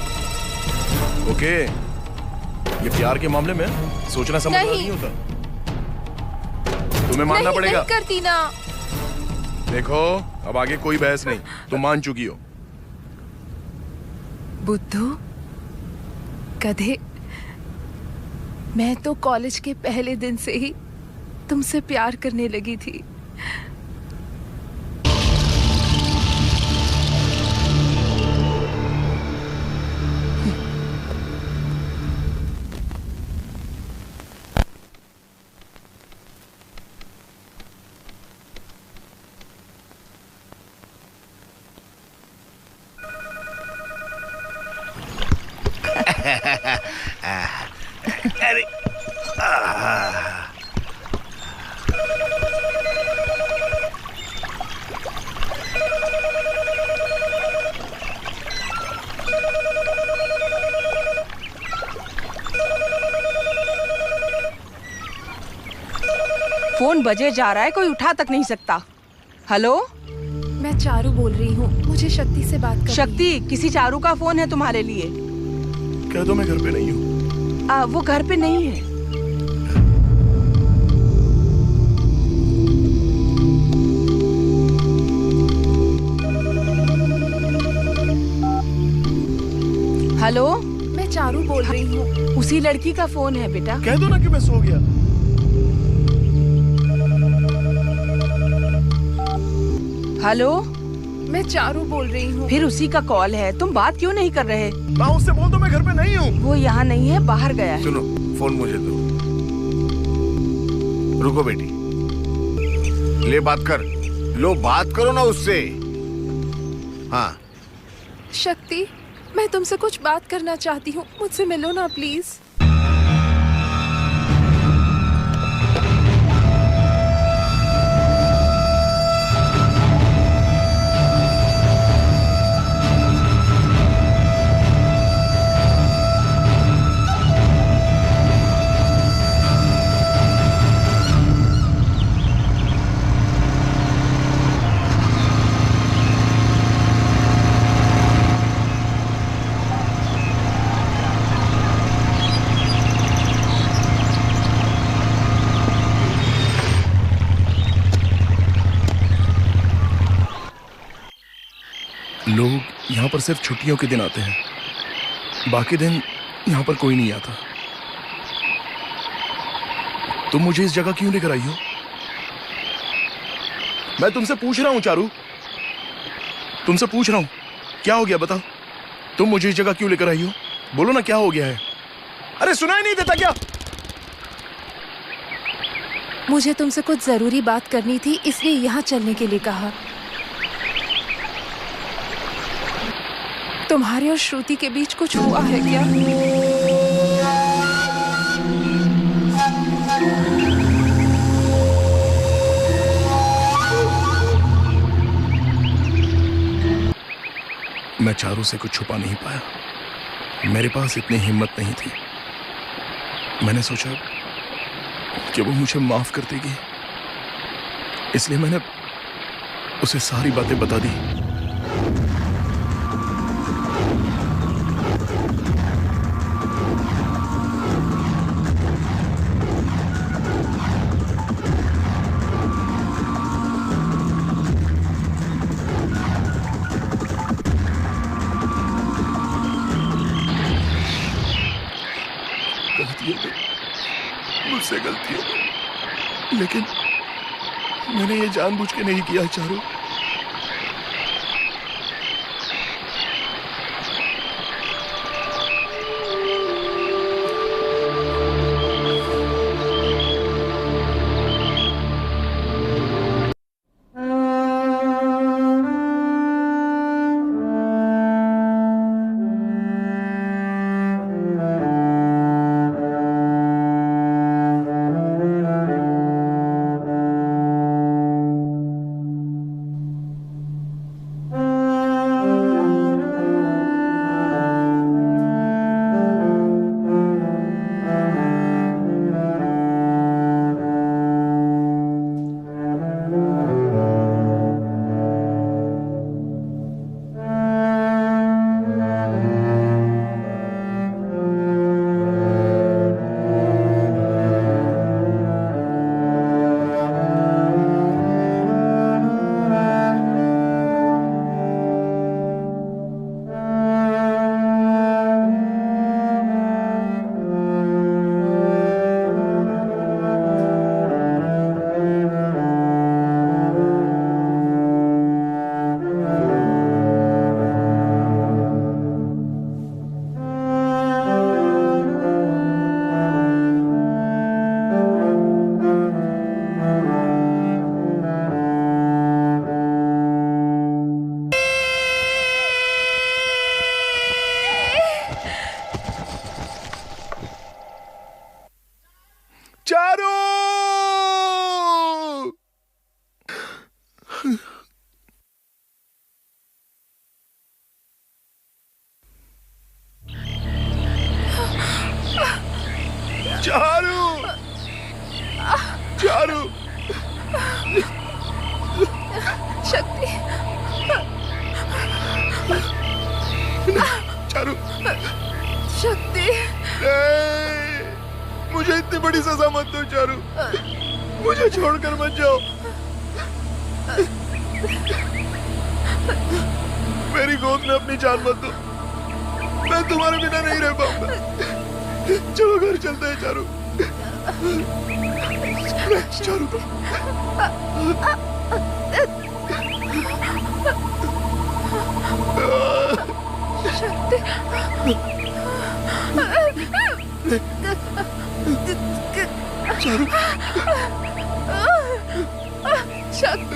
ओके? ये प्यार के मामले में सोचना समझना नहीं होता। तुम्हें मानना पड़ेगा। नहीं करती ना। देखो, अब आगे कोई बहस नहीं, तुम मान चुकी हो। बुद्धू गधे, मैं तो कॉलेज के पहले दिन से ही तुमसे प्यार करने लगी थी। अरे फोन बजे जा रहा है, कोई उठा तक नहीं सकता। हेलो, मैं चारू बोल रही हूँ, मुझे शक्ति से बात करनी शक्ति, किसी चारू का फोन है तुम्हारे लिए। कह दो मैं घर पे नहीं हूँ। वो घर पे नहीं है। हेलो, मैं चारू बोल रही हूँ। उसी लड़की का फोन है बेटा। कह दो ना कि मैं सो गया। हेलो, मैं चारू बोल रही हूँ। फिर उसी का कॉल है, तुम बात क्यों नहीं कर रहे? मैं उससे बोल दो मैं घर पे नहीं हूँ। वो यहाँ नहीं है, बाहर गया है। सुनो, फोन मुझे दो। रुको बेटी, ले बात कर। लो बात करो ना उससे। हाँ शक्ति, मैं तुमसे कुछ बात करना चाहती हूँ, मुझसे मिलो ना प्लीज। लोग यहाँ पर सिर्फ छुट्टियों के दिन आते हैं, बाकी दिन यहाँ पर कोई नहीं आता। तुम मुझे इस जगह क्यों लेकर आई हो? मैं तुमसे पूछ रहा हूँ चारू, तुमसे पूछ रहा हूँ, क्या हो गया बताओ? तुम मुझे इस जगह क्यों लेकर आई हो? बोलो ना क्या हो गया है? अरे सुनाई नहीं देता क्या? मुझे तुमसे कुछ जरूरी बात करनी थी, इसलिए यहाँ चलने के लिए कहा। तुम्हारे और श्रुति के बीच कुछ हुआ है क्या? मैं चारू से कुछ छुपा नहीं पाया, मेरे पास इतनी हिम्मत नहीं थी। मैंने सोचा कि वो मुझे माफ कर देगी, इसलिए मैंने उसे सारी बातें बता दी। मुझसे गलती हो गई, लेकिन मैंने ये जानबूझ के नहीं किया चारू। चारू, शक्ति, मुझे इतनी बड़ी सजा मत दो चारू, मुझे छोड़कर मत जाओ। मेरी गोद में अपनी जान मत दो, मैं तुम्हारे बिना नहीं रह पाऊंगा। चलो घर चलते हैं चारू। चारू शक्ति, चारू, शक्ति,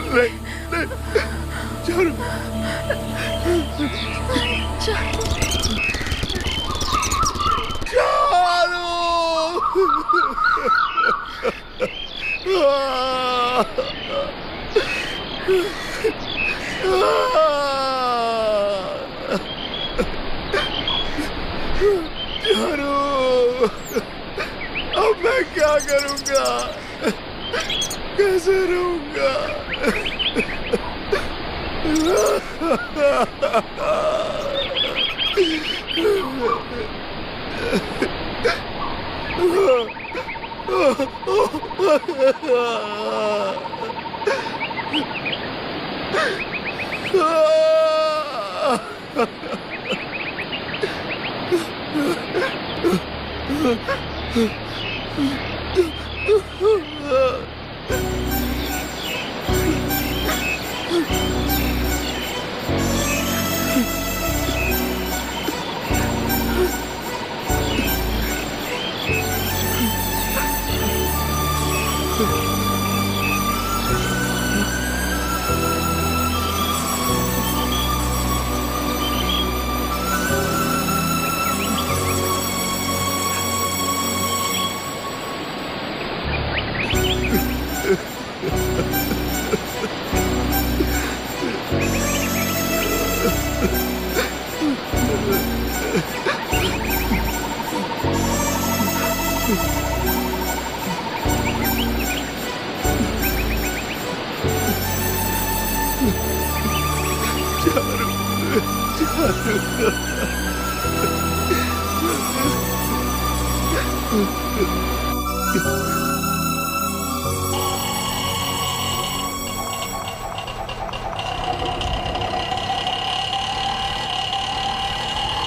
चारू, चारू, अब मैं क्या करूंगा, कैसे रहूंगा?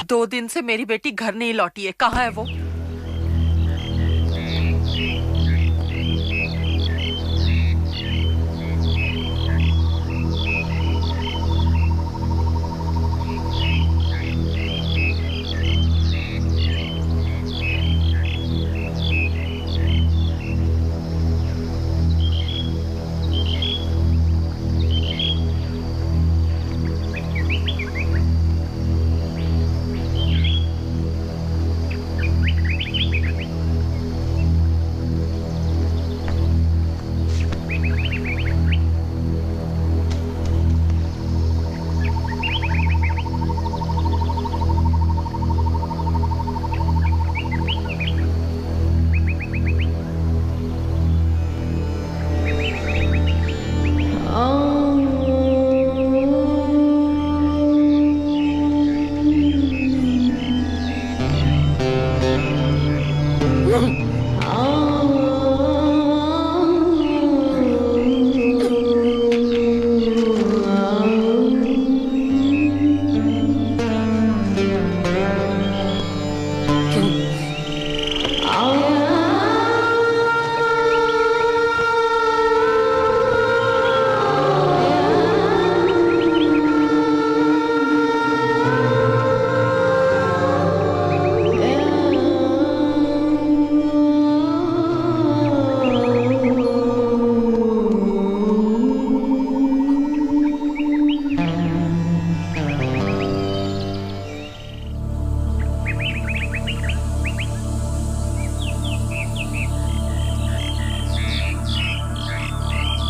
दो दिन से मेरी बेटी घर नहीं लौटी है, कहाँ है वो?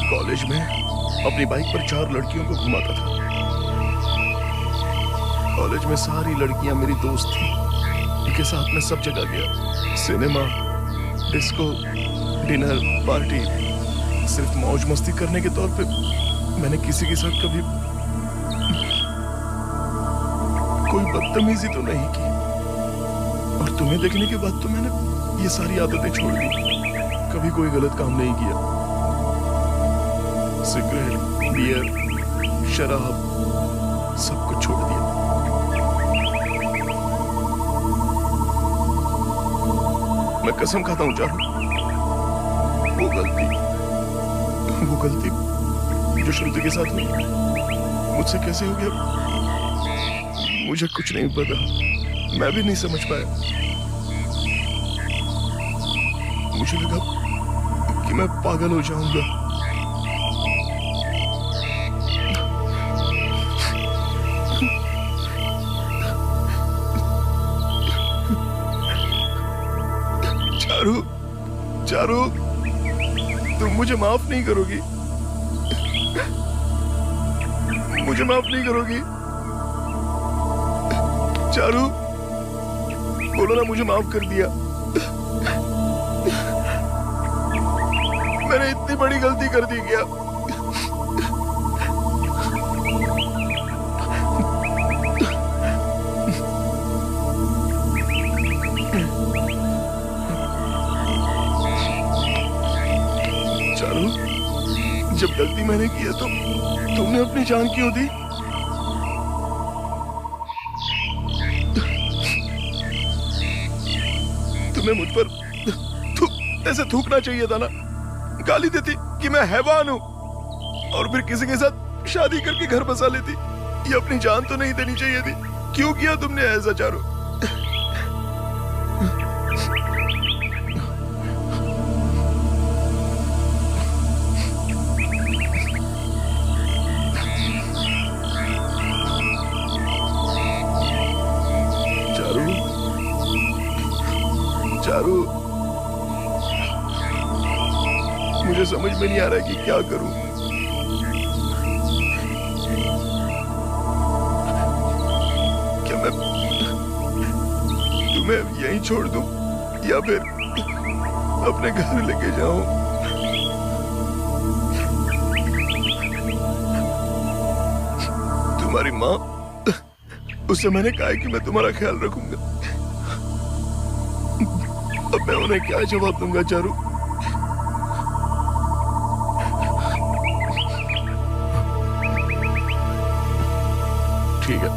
कॉलेज में अपनी बाइक पर 4 लड़कियों को घुमाता था। कॉलेज में सारी लड़कियां मेरी दोस्त थी। इनके साथ में सब जगह गया, सिनेमा, डिस्को, डिनर, पार्टी। सिर्फ मौज मस्ती करने के तौर पे मैंने किसी के साथ कभी कोई बदतमीजी तो नहीं की, और तुम्हें देखने के बाद तो मैंने ये सारी आदतें छोड़ दी। कभी कोई गलत काम नहीं किया। सिगरेट, बियर, शराब सब कुछ छोड़ दिया। मैं कसम खाता हूं चारू, वो गलती जो श्रुति के साथ हुई मुझसे कैसे हो गया मुझे कुछ नहीं पता। मैं भी नहीं समझ पाया। मुझे लगा कि मैं पागल हो जाऊंगा। चारू, चारू, तुम मुझे माफ नहीं करोगी? मुझे माफ नहीं करोगी? चारू, बोलो ना मुझे माफ कर दिया। मैंने इतनी बड़ी गलती कर दी क्या? चारू, जब गलती मैंने की है तो तुमने अपनी जान क्यों दी? तुम्हें मुझ पर ऐसे थूकना चाहिए था ना। गाली देती कि मैं हैवान हूं और फिर किसी के साथ शादी करके घर बसा लेती। ये अपनी जान तो नहीं देनी चाहिए थी। क्यों किया तुमने ऐसा चारू? चारू, मुझे समझ में नहीं आ रहा है कि क्या करूं। क्या मैं तुम्हें यहीं छोड़ दूं या फिर अपने घर लेके जाऊं? तुम्हारी माँ, उससे मैंने कहा है कि मैं तुम्हारा ख्याल रखूंगा। अब मैं उन्हें क्या जवाब दूंगा चारू? ठीक है,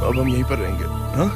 अब हम यहीं पर रहेंगे। हाँ?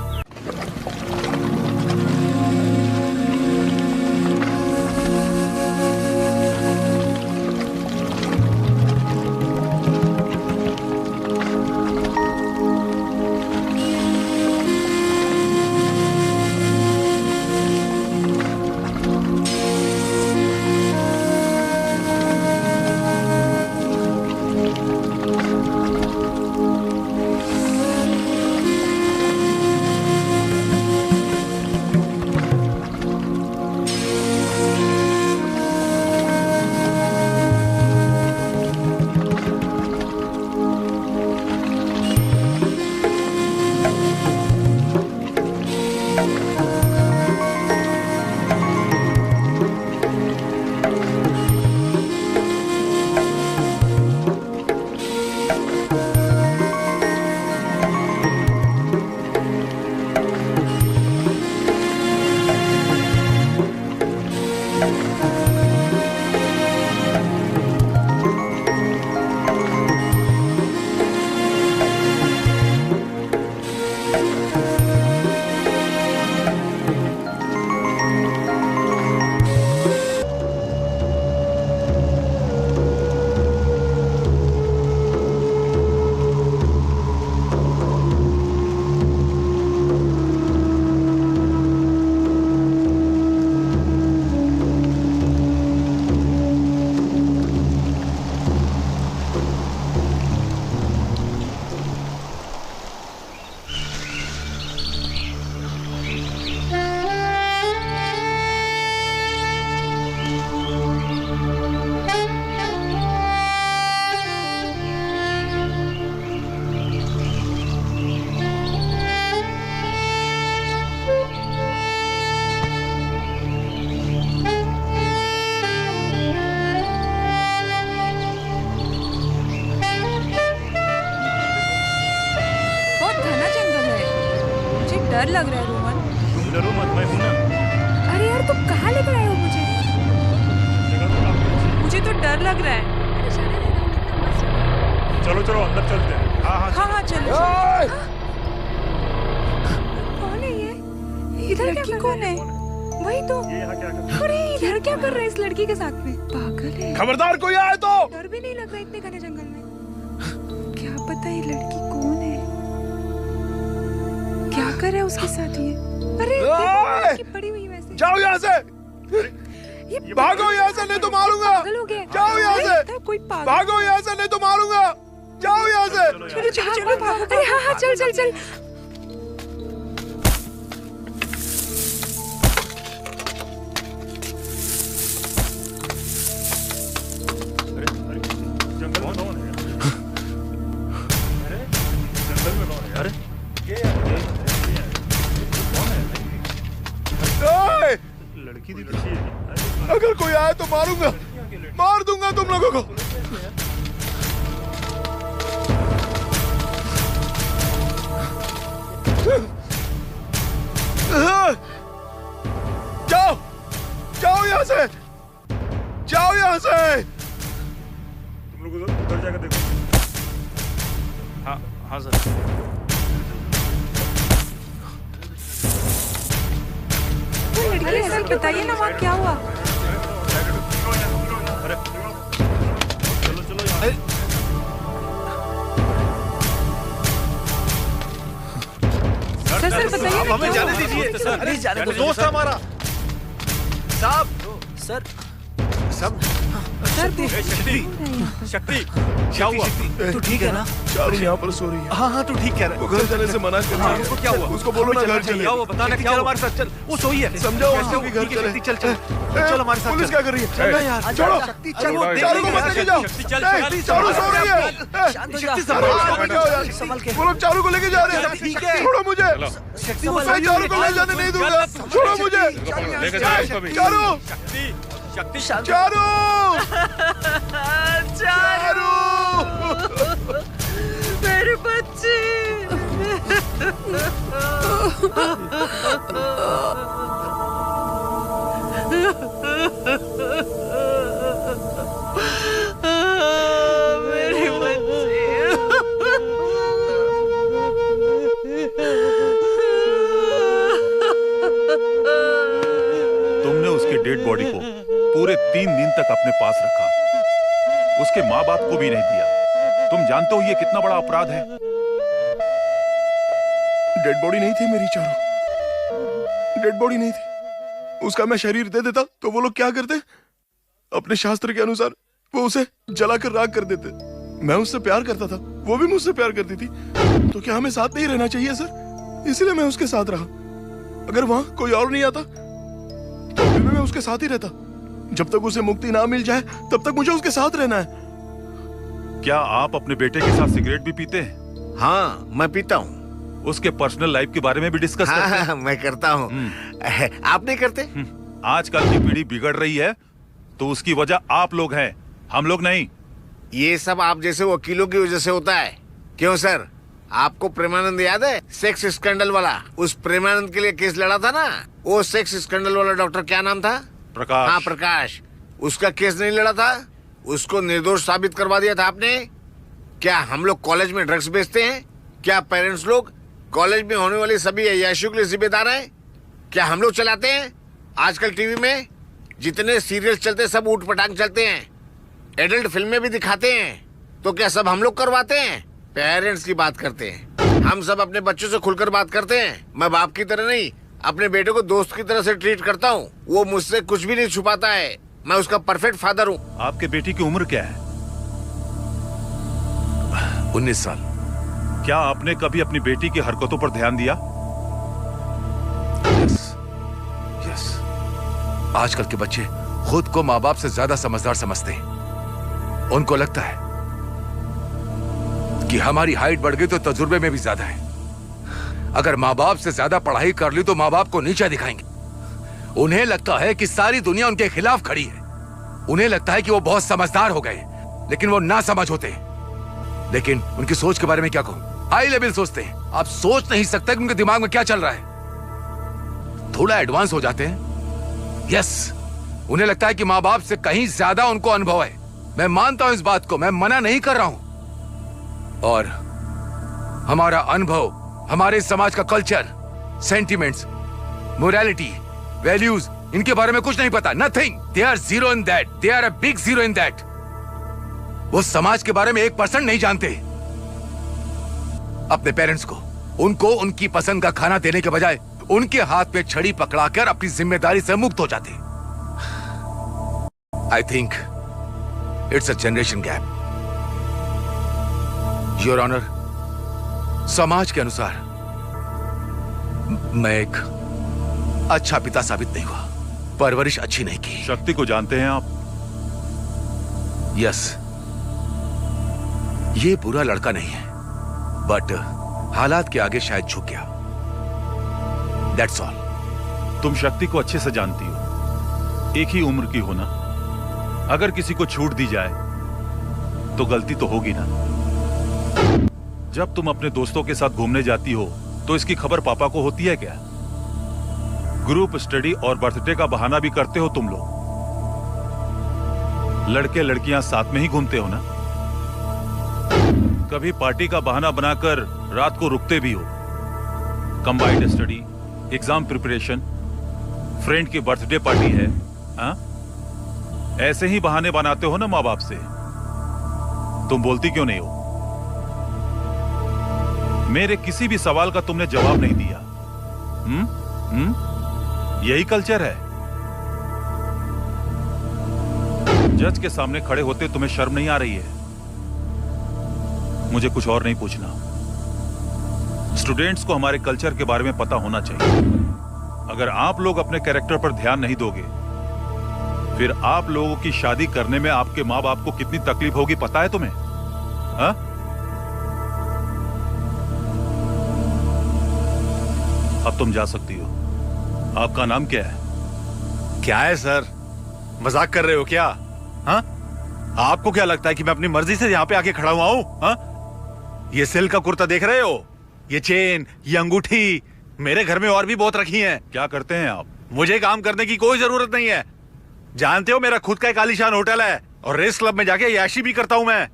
डर लग रहा है रोहन। तुम डरो मत, मैं हूं ना। अरे यार तुम कहाँ लेकर आए हो मुझे? मुझे तो डर लग रहा है। चलो चलो अंदर चलते हैं। हाँ चलो। कौन है ये? इधर लड़की कौन है? वही तो। अरे इधर क्या कर रहे हैं इस लड़की के साथ में? पागल है। खबरदार कोई आए तो। डर भी नहीं लग रहा इतने घने जंगल में। क्या पता ये लड़की कौन है? क्या कर रहा है उसके साथ ये? अरे लड़की पड़ी हुई वैसे। जाओ यहाँ से। भागो यहाँ से नहीं तो मारूंगा। जाओ यहाँ से। भागो यहाँ से नहीं तो मारूंगा। जाओ यहाँ से। चलो चलो चलो भागो। अरे हाँ हाँ चल चल चल। लड़की दिख रही है। अगर कोई आए तो मारूंगा, मार दूंगा तुम लोगों को। जाओ जाओ यहाँ से, जाओ यहाँ से। तुम लोग उधर जाकर देखो। हाँ हाँ सर। अरे सर बताइए ना वहाँ क्या हुआ? चलो चलो सर बताइए ना। हमें जाने दीजिए सर। प्लीज जाने दो। दोस्त हमारा साहब। सर सब शक्ति शक्ति क्या हुआ? तू ठीक है ना? चारू यहाँ पर सो रही है। हाँ हाँ तू ठीक कह रहा है। वो घर जाने से मना कर रही है। उसको क्या हुआ? उसको बोलो ना घर चले। क्या हुआ बताना क्या हुआ? हमारे साथ चल। वो सोई है। समझाओ उसको कि घर चले। चल चल चल हमारे साथ। पुलिस क्या कर रही है? चल यार छोड़ो। शक्ति चल चारू को मत लेके जाओ। चारू सो रही है। शक्ति संभल के। वो लोग चारू को लेके जा रहे हैं। छोड़ो मुझे। शक्ति मैं चारू को ले जाने नहीं दूंगा। छोड़ो मुझे। चारू शक्ति चारू चारू मेरे बच्चे। मेरे बच्चे। तुमने उसकी डेड बॉडी को पूरे 3 दिन तक अपने पास रखा, उसके माँ बाप को भी नहीं दिया। तुम जानते हो ये कितना बड़ा अपराध है? डेड बॉडी नहीं थी मेरी चारू, डेड बॉडी नहीं थी। उसका मैं शरीर दे देता तो वो लोग क्या करते? अपने शास्त्र के अनुसार वो उसे जलाकर राख कर देते। मैं उससे प्यार करता था, वो भी मुझसे प्यार करती थी। तो क्या हमें साथ नहीं रहना चाहिए सर? इसलिए मैं उसके साथ रहा। अगर वहां कोई और नहीं आता तो भी मैं उसके साथ ही रहता। जब तक उसे मुक्ति ना मिल जाए तब तक मुझे उसके साथ रहना है। क्या आप अपने बेटे के साथ सिगरेट भी पीते हैं? हाँ मैं पीता हूँ। उसके पर्सनल लाइफ के बारे में भी डिस्कस करते हैं? हाँ, मैं करता हूँ। आप नहीं करते? आजकल की पीढ़ी बिगड़ रही है तो उसकी वजह आप लोग हैं, हम लोग नहीं। ये सब आप जैसे वकीलों की वजह से होता है। क्यों सर, आपको प्रेमानंद याद है? सेक्स स्कैंडल वाला। उस प्रेमानंद के लिए केस लड़ा था ना, वो सेक्स स्कैंडल वाला डॉक्टर क्या नाम था? प्रकाश। हाँ प्रकाश। उसका केस नहीं लड़ा था, उसको निर्दोष साबित करवा दिया था आपने। क्या हम लोग कॉलेज में ड्रग्स बेचते हैं? क्या पेरेंट्स लोग कॉलेज में होने वाली सभी अय्याशियों के लिए जिम्मेदार हैं? क्या हम लोग चलाते हैं? आजकल टीवी में जितने सीरियल चलते सब ऊट पटांग चलते हैं, एडल्ट फिल्में भी दिखाते हैं। तो क्या सब हम लोग करवाते हैं? पेरेंट्स की बात करते हैं। हम सब अपने बच्चों से खुलकर बात करते हैं। मैं बाप की तरह नहीं, अपने बेटे को दोस्त की तरह से ट्रीट करता हूँ। वो मुझसे कुछ भी नहीं छुपाता है। मैं उसका परफेक्ट फादर हूँ। आपके बेटी की उम्र क्या है? 19 साल। क्या आपने कभी अपनी बेटी की हरकतों पर ध्यान दिया? यस। आजकल के बच्चे खुद को माँ बाप से ज्यादा समझदार समझते हैं। उनको लगता है कि हमारी हाइट बढ़ गई तो तजुर्बे में भी ज्यादा है। अगर माँ बाप से ज्यादा पढ़ाई कर ली तो माँ बाप को नीचा दिखाएंगे। उन्हें लगता है कि सारी दुनिया उनके खिलाफ खड़ी है। उन्हें लगता है कि वो बहुत समझदार हो गए, लेकिन वो ना समझ होते। लेकिन उनकी सोच के बारे में क्या कहूं? हाई लेवल सोचते हैं। आप सोच नहीं सकते कि उनके दिमाग में क्या चल रहा है। थोड़ा एडवांस हो जाते हैं। यस, उन्हें लगता है कि माँ बाप से कहीं ज्यादा उनको अनुभव है। मैं मानता हूं इस बात को, मैं मना नहीं कर रहा हूं। और हमारा अनुभव, हमारे समाज का कल्चर, सेंटिमेंट्स, मोरालिटी, वैल्यूज, इनके बारे में कुछ नहीं पता। Nothing. They are zero in that. They are a big zero in that. वो समाज के बारे में 1% नहीं जानते। अपने पेरेंट्स को, उनको उनकी पसंद का खाना देने के बजाय उनके हाथ में छड़ी पकड़ाकर अपनी जिम्मेदारी से मुक्त हो जाते। I think it's a generation gap. Your honour, समाज के अनुसार मैं एक अच्छा पिता साबित नहीं हुआ। परवरिश अच्छी नहीं की। शक्ति को जानते हैं आप? यस, ये बुरा लड़का नहीं है, बट हालात के आगे शायद झुक गया। That's all. तुम शक्ति को अच्छे से जानती हो, एक ही उम्र की हो ना। अगर किसी को छूट दी जाए तो गलती तो होगी ना। जब तुम अपने दोस्तों के साथ घूमने जाती हो तो इसकी खबर पापा को होती है क्या? ग्रुप स्टडी और बर्थडे का बहाना भी करते हो तुम लोग। लड़के लड़कियां साथ में ही घूमते हो ना। कभी पार्टी का बहाना बनाकर रात को रुकते भी हो। Combined study, exam preparation, friend की बर्थडे पार्टी है, हाँ? ऐसे ही बहाने बनाते हो ना माँ बाप से। तुम बोलती क्यों नहीं हो? मेरे किसी भी सवाल का तुमने जवाब नहीं दिया। यही कल्चर है। जज के सामने खड़े होते तुम्हें शर्म नहीं आ रही है? मुझे कुछ और नहीं पूछना। स्टूडेंट्स को हमारे कल्चर के बारे में पता होना चाहिए। अगर आप लोग अपने कैरेक्टर पर ध्यान नहीं दोगे, फिर आप लोगों की शादी करने में आपके माँ बाप को कितनी तकलीफ होगी पता है तुम्हें? हाँ? अब तुम जा सकती हो। आपका नाम क्या है? क्या है सर, मजाक कर रहे हो क्या? हाँ? आपको क्या लगता है कि मैं अपनी मर्जी से यहाँ पे आके खड़ा हुआ हूँ? हाँ? ये सिल्क का कुर्ता देख रहे हो? ये चेन, ये अंगूठी मेरे घर में और भी बहुत रखी हैं। क्या करते हैं आप? मुझे काम करने की कोई जरूरत नहीं है। जानते हो मेरा खुद का एक आलीशान होटल है और रेस क्लब में जाके याशी भी करता हूँ मैं।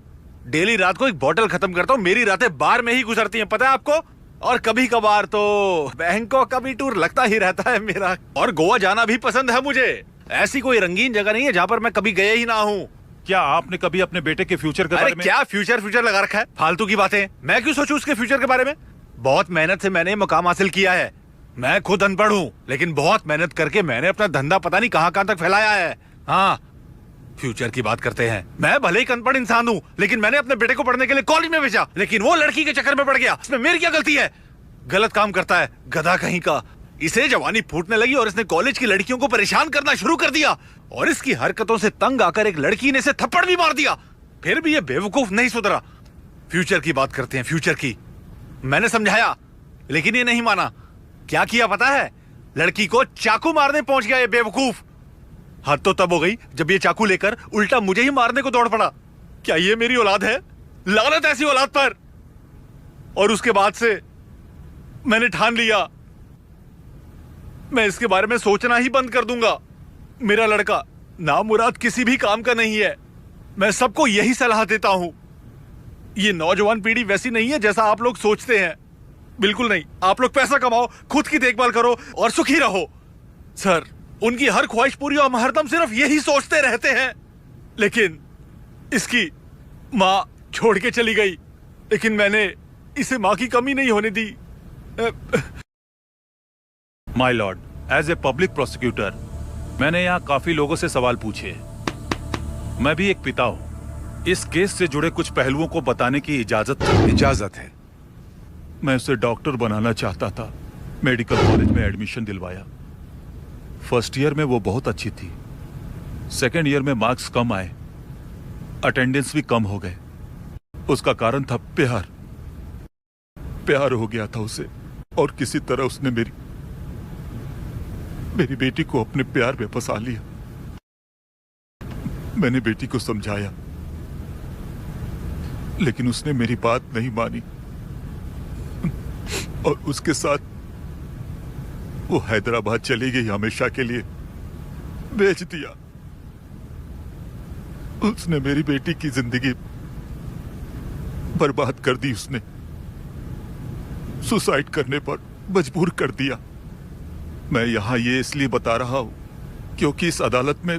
डेली रात को एक बोतल खत्म करता हूँ। मेरी रातें बार में ही गुजरती हैं, पता है आपको? और कभी कभार तो बैंकॉक का भी टूर लगता ही रहता है मेरा। और गोवा जाना भी पसंद है मुझे। ऐसी कोई रंगीन जगह नहीं है जहाँ पर मैं कभी गया ही ना हूँ। क्या आपने कभी अपने बेटे के फ्यूचर के बारे में? क्या फ्यूचर लगा रखा है? फालतू की बातें। मैं क्यों सोचूं उसके फ्यूचर के बारे में? बहुत मेहनत से मैंने मुकाम हासिल किया है। मैं खुद अनपढ़ हूँ, लेकिन बहुत मेहनत करके मैंने अपना धंधा पता नहीं कहाँ तक फैलाया है। हाँ, फ्यूचर की बात करते हैं। मैं भले ही अनपढ़ इंसान हूँ, लेकिन मैंने अपने बेटे को पढ़ने के लिए कॉलेज में भेजा, लेकिन वो लड़की के चक्कर में पड़ गया। इसमें मेरी क्या गलती है? गलत काम करता है, गधा कहीं का। इसे जवानी फूटने लगी और इसने कॉलेज की लड़कियों को परेशान करना शुरू कर दिया। और इसकी हरकतों से तंग आकर एक लड़की ने इसे थप्पड़ भी मार दिया। फिर भी ये बेवकूफ नहीं सुधरा। फ्यूचर की बात करते हैं, फ्यूचर की। मैंने समझाया, लेकिन ये नहीं माना। क्या किया पता है? लड़की को चाकू मारने पहुंच गया ये बेवकूफ। हद तो तब हो गई जब ये चाकू लेकर उल्टा मुझे ही मारने को दौड़ पड़ा। क्या ये मेरी औलाद है? लानत ऐसी औलाद पर। और उसके बाद से मैंने ठान लिया, मैं इसके बारे में सोचना ही बंद कर दूंगा। मेरा लड़का नामुराद किसी भी काम का नहीं है। मैं सबको यही सलाह देता हूं। ये नौजवान पीढ़ी वैसी नहीं है जैसा आप लोग सोचते हैं। बिल्कुल नहीं। आप लोग पैसा कमाओ, खुद की देखभाल करो और सुखी रहो। सर, उनकी हर ख्वाहिश पूरी और हम हरदम सिर्फ यही सोचते रहते हैं। लेकिन इसकी माँ छोड़ के चली गई, लेकिन मैंने इसे माँ की कमी नहीं होने दी। My lord, as a public prosecutor मैंने यहाँ काफी लोगों से सवाल पूछे। मैं भी एक पिता हूँ। इस केस से जुड़े कुछ पहलुओं को बताने की इजाजत है। मैं उसे डॉक्टर बनाना चाहता था। मेडिकल कॉलेज में एडमिशन दिलवाया। फर्स्ट ईयर में वो बहुत अच्छी थी। सेकेंड ईयर में मार्क्स कम आए, अटेंडेंस भी कम हो गए। उसका कारण था प्यार। प्यार हो गया था उसे और किसी तरह उसने मेरी बेटी को अपने प्यार में फंसा लिया। मैंने बेटी को समझाया, लेकिन उसने मेरी बात नहीं मानी। और उसके साथ वो हैदराबाद चली गई हमेशा के लिए, बेच दिया। उसने मेरी बेटी की जिंदगी बर्बाद कर दी। उसने सुसाइड करने पर मजबूर कर दिया। मैं यहां ये इसलिए बता रहा हूं क्योंकि इस अदालत में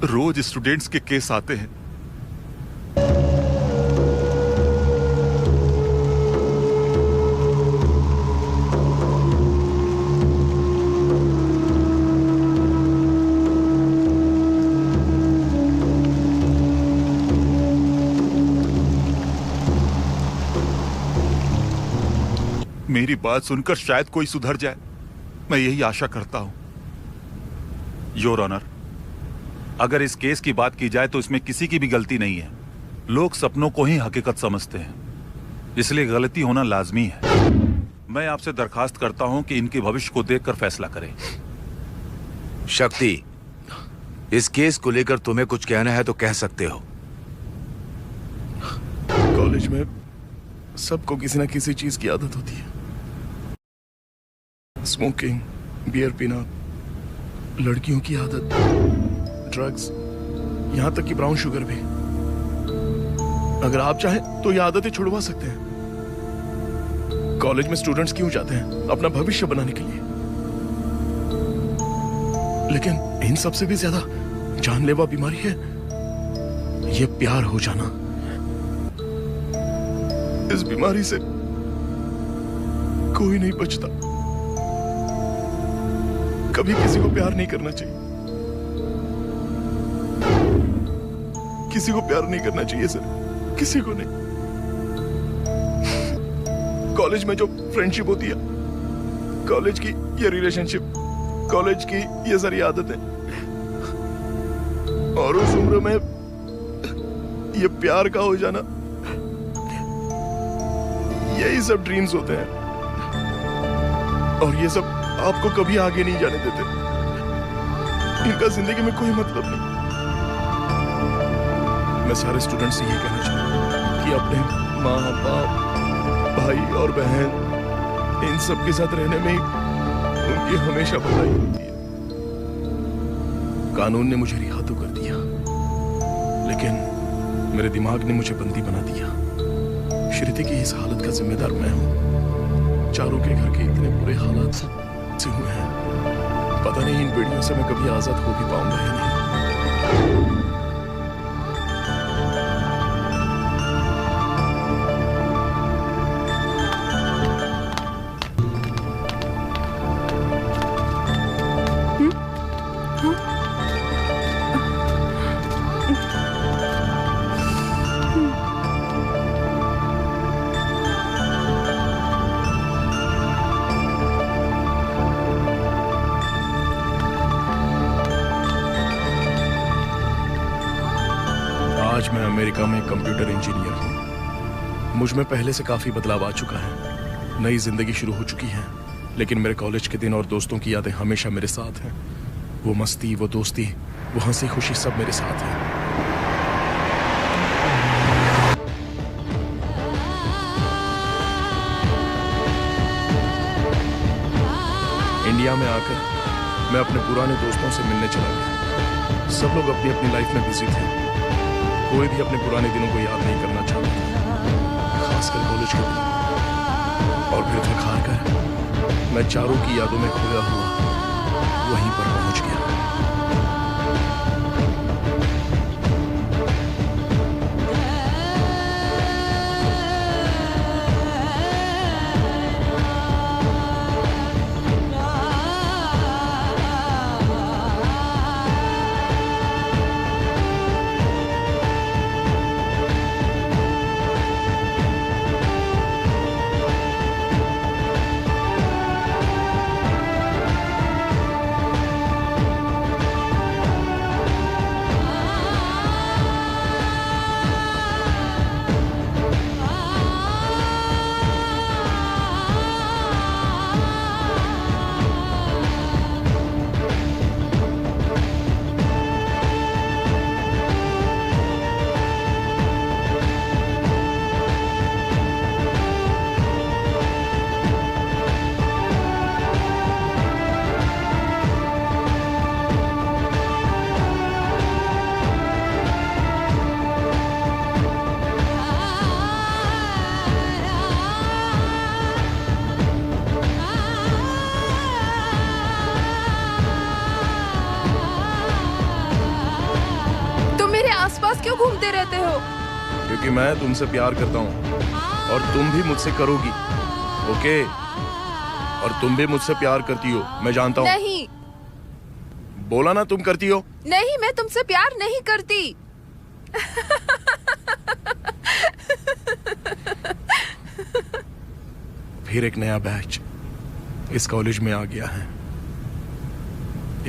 रोज स्टूडेंट्स के केस आते हैं। मेरी बात सुनकर शायद कोई सुधर जाए, मैं यही आशा करता हूं। योर ऑनर, अगर इस केस की बात की जाए तो इसमें किसी की भी गलती नहीं है। लोग सपनों को ही हकीकत समझते हैं, इसलिए गलती होना लाजमी है। मैं आपसे दरखास्त करता हूं कि इनके भविष्य को देखकर फैसला करें। शक्ति, इस केस को लेकर तुम्हें कुछ कहना है तो कह सकते हो। कॉलेज में सबको किसी ना किसी चीज की आदत होती है। स्मोकिंग, बियर पीना, लड़कियों की आदत, ड्रग्स, यहां तक कि ब्राउन शुगर भी। अगर आप चाहें तो ये आदतें छुड़वा सकते हैं। कॉलेज में स्टूडेंट्स क्यों जाते हैं? अपना भविष्य बनाने के लिए। लेकिन इन सबसे भी ज्यादा जानलेवा बीमारी है ये प्यार हो जाना। इस बीमारी से कोई नहीं बचता। कभी किसी को प्यार नहीं करना चाहिए। किसी को प्यार नहीं करना चाहिए सर, किसी को नहीं। कॉलेज में जो फ्रेंडशिप होती है, कॉलेज की ये रिलेशनशिप, कॉलेज की ये सारी आदतें, और उस उम्र में ये प्यार का हो जाना, यही सब ड्रीम्स होते हैं। और ये सब आपको कभी आगे नहीं जाने देते। इनका जिंदगी में कोई मतलब नहीं। मैं सारे स्टूडेंट्स से ये कहना चाहूंगा कि अपने माँ बाप, भाई और बहन, इन सब के साथ रहने में उनकी हमेशा भलाई होती है। कानून ने मुझे रिहा तो कर दिया, लेकिन मेरे दिमाग ने मुझे बंदी बना दिया। श्रुति की इस हालत का जिम्मेदार मैं हूं। चारों के घर के इतने बुरे हालात से हुए हैं, पता नहीं इन बेड़ियों से मैं कभी आजाद हो भी पाऊंगा या नहीं। आज मैं अमेरिका में कंप्यूटर इंजीनियर हूँ। मुझ में पहले से काफी बदलाव आ चुका है। नई जिंदगी शुरू हो चुकी है, लेकिन मेरे कॉलेज के दिन और दोस्तों की यादें हमेशा मेरे साथ हैं। वो मस्ती, वो दोस्ती, वो हंसी खुशी सब मेरे साथ है। इंडिया में आकर मैं अपने पुराने दोस्तों से मिलने चला गया। सब लोग अपनी अपनी लाइफ में बिजी थे। कोई भी अपने पुराने दिनों को याद नहीं करना चाहता था, खासकर कॉलेज के दिन। और फिर थक हार कर मैं चारों की यादों में खोया हुआ वहीं पर पहुंच गया। करते हो? क्योंकि मैं तुमसे प्यार करता हूँ और तुम भी मुझसे करोगी, ओके? और तुम भी मुझसे प्यार करती हो, मैं जानता हूँ। नहीं। बोला ना तुम करती हो। नहीं, मैं तुमसे प्यार नहीं करती। फिर एक नया बैच इस कॉलेज में आ गया है।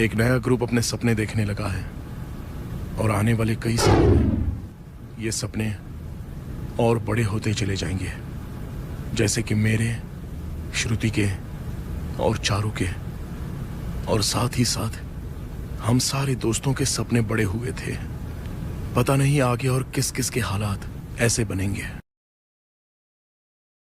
एक नया ग्रुप अपने सपने देखने लगा है और आने वाले कई सालों में ये सपने और बड़े होते चले जाएंगे, जैसे कि मेरे, श्रुति के और चारू के, और साथ ही साथ हम सारे दोस्तों के सपने बड़े हुए थे। पता नहीं आगे और किस किस के हालात ऐसे बनेंगे।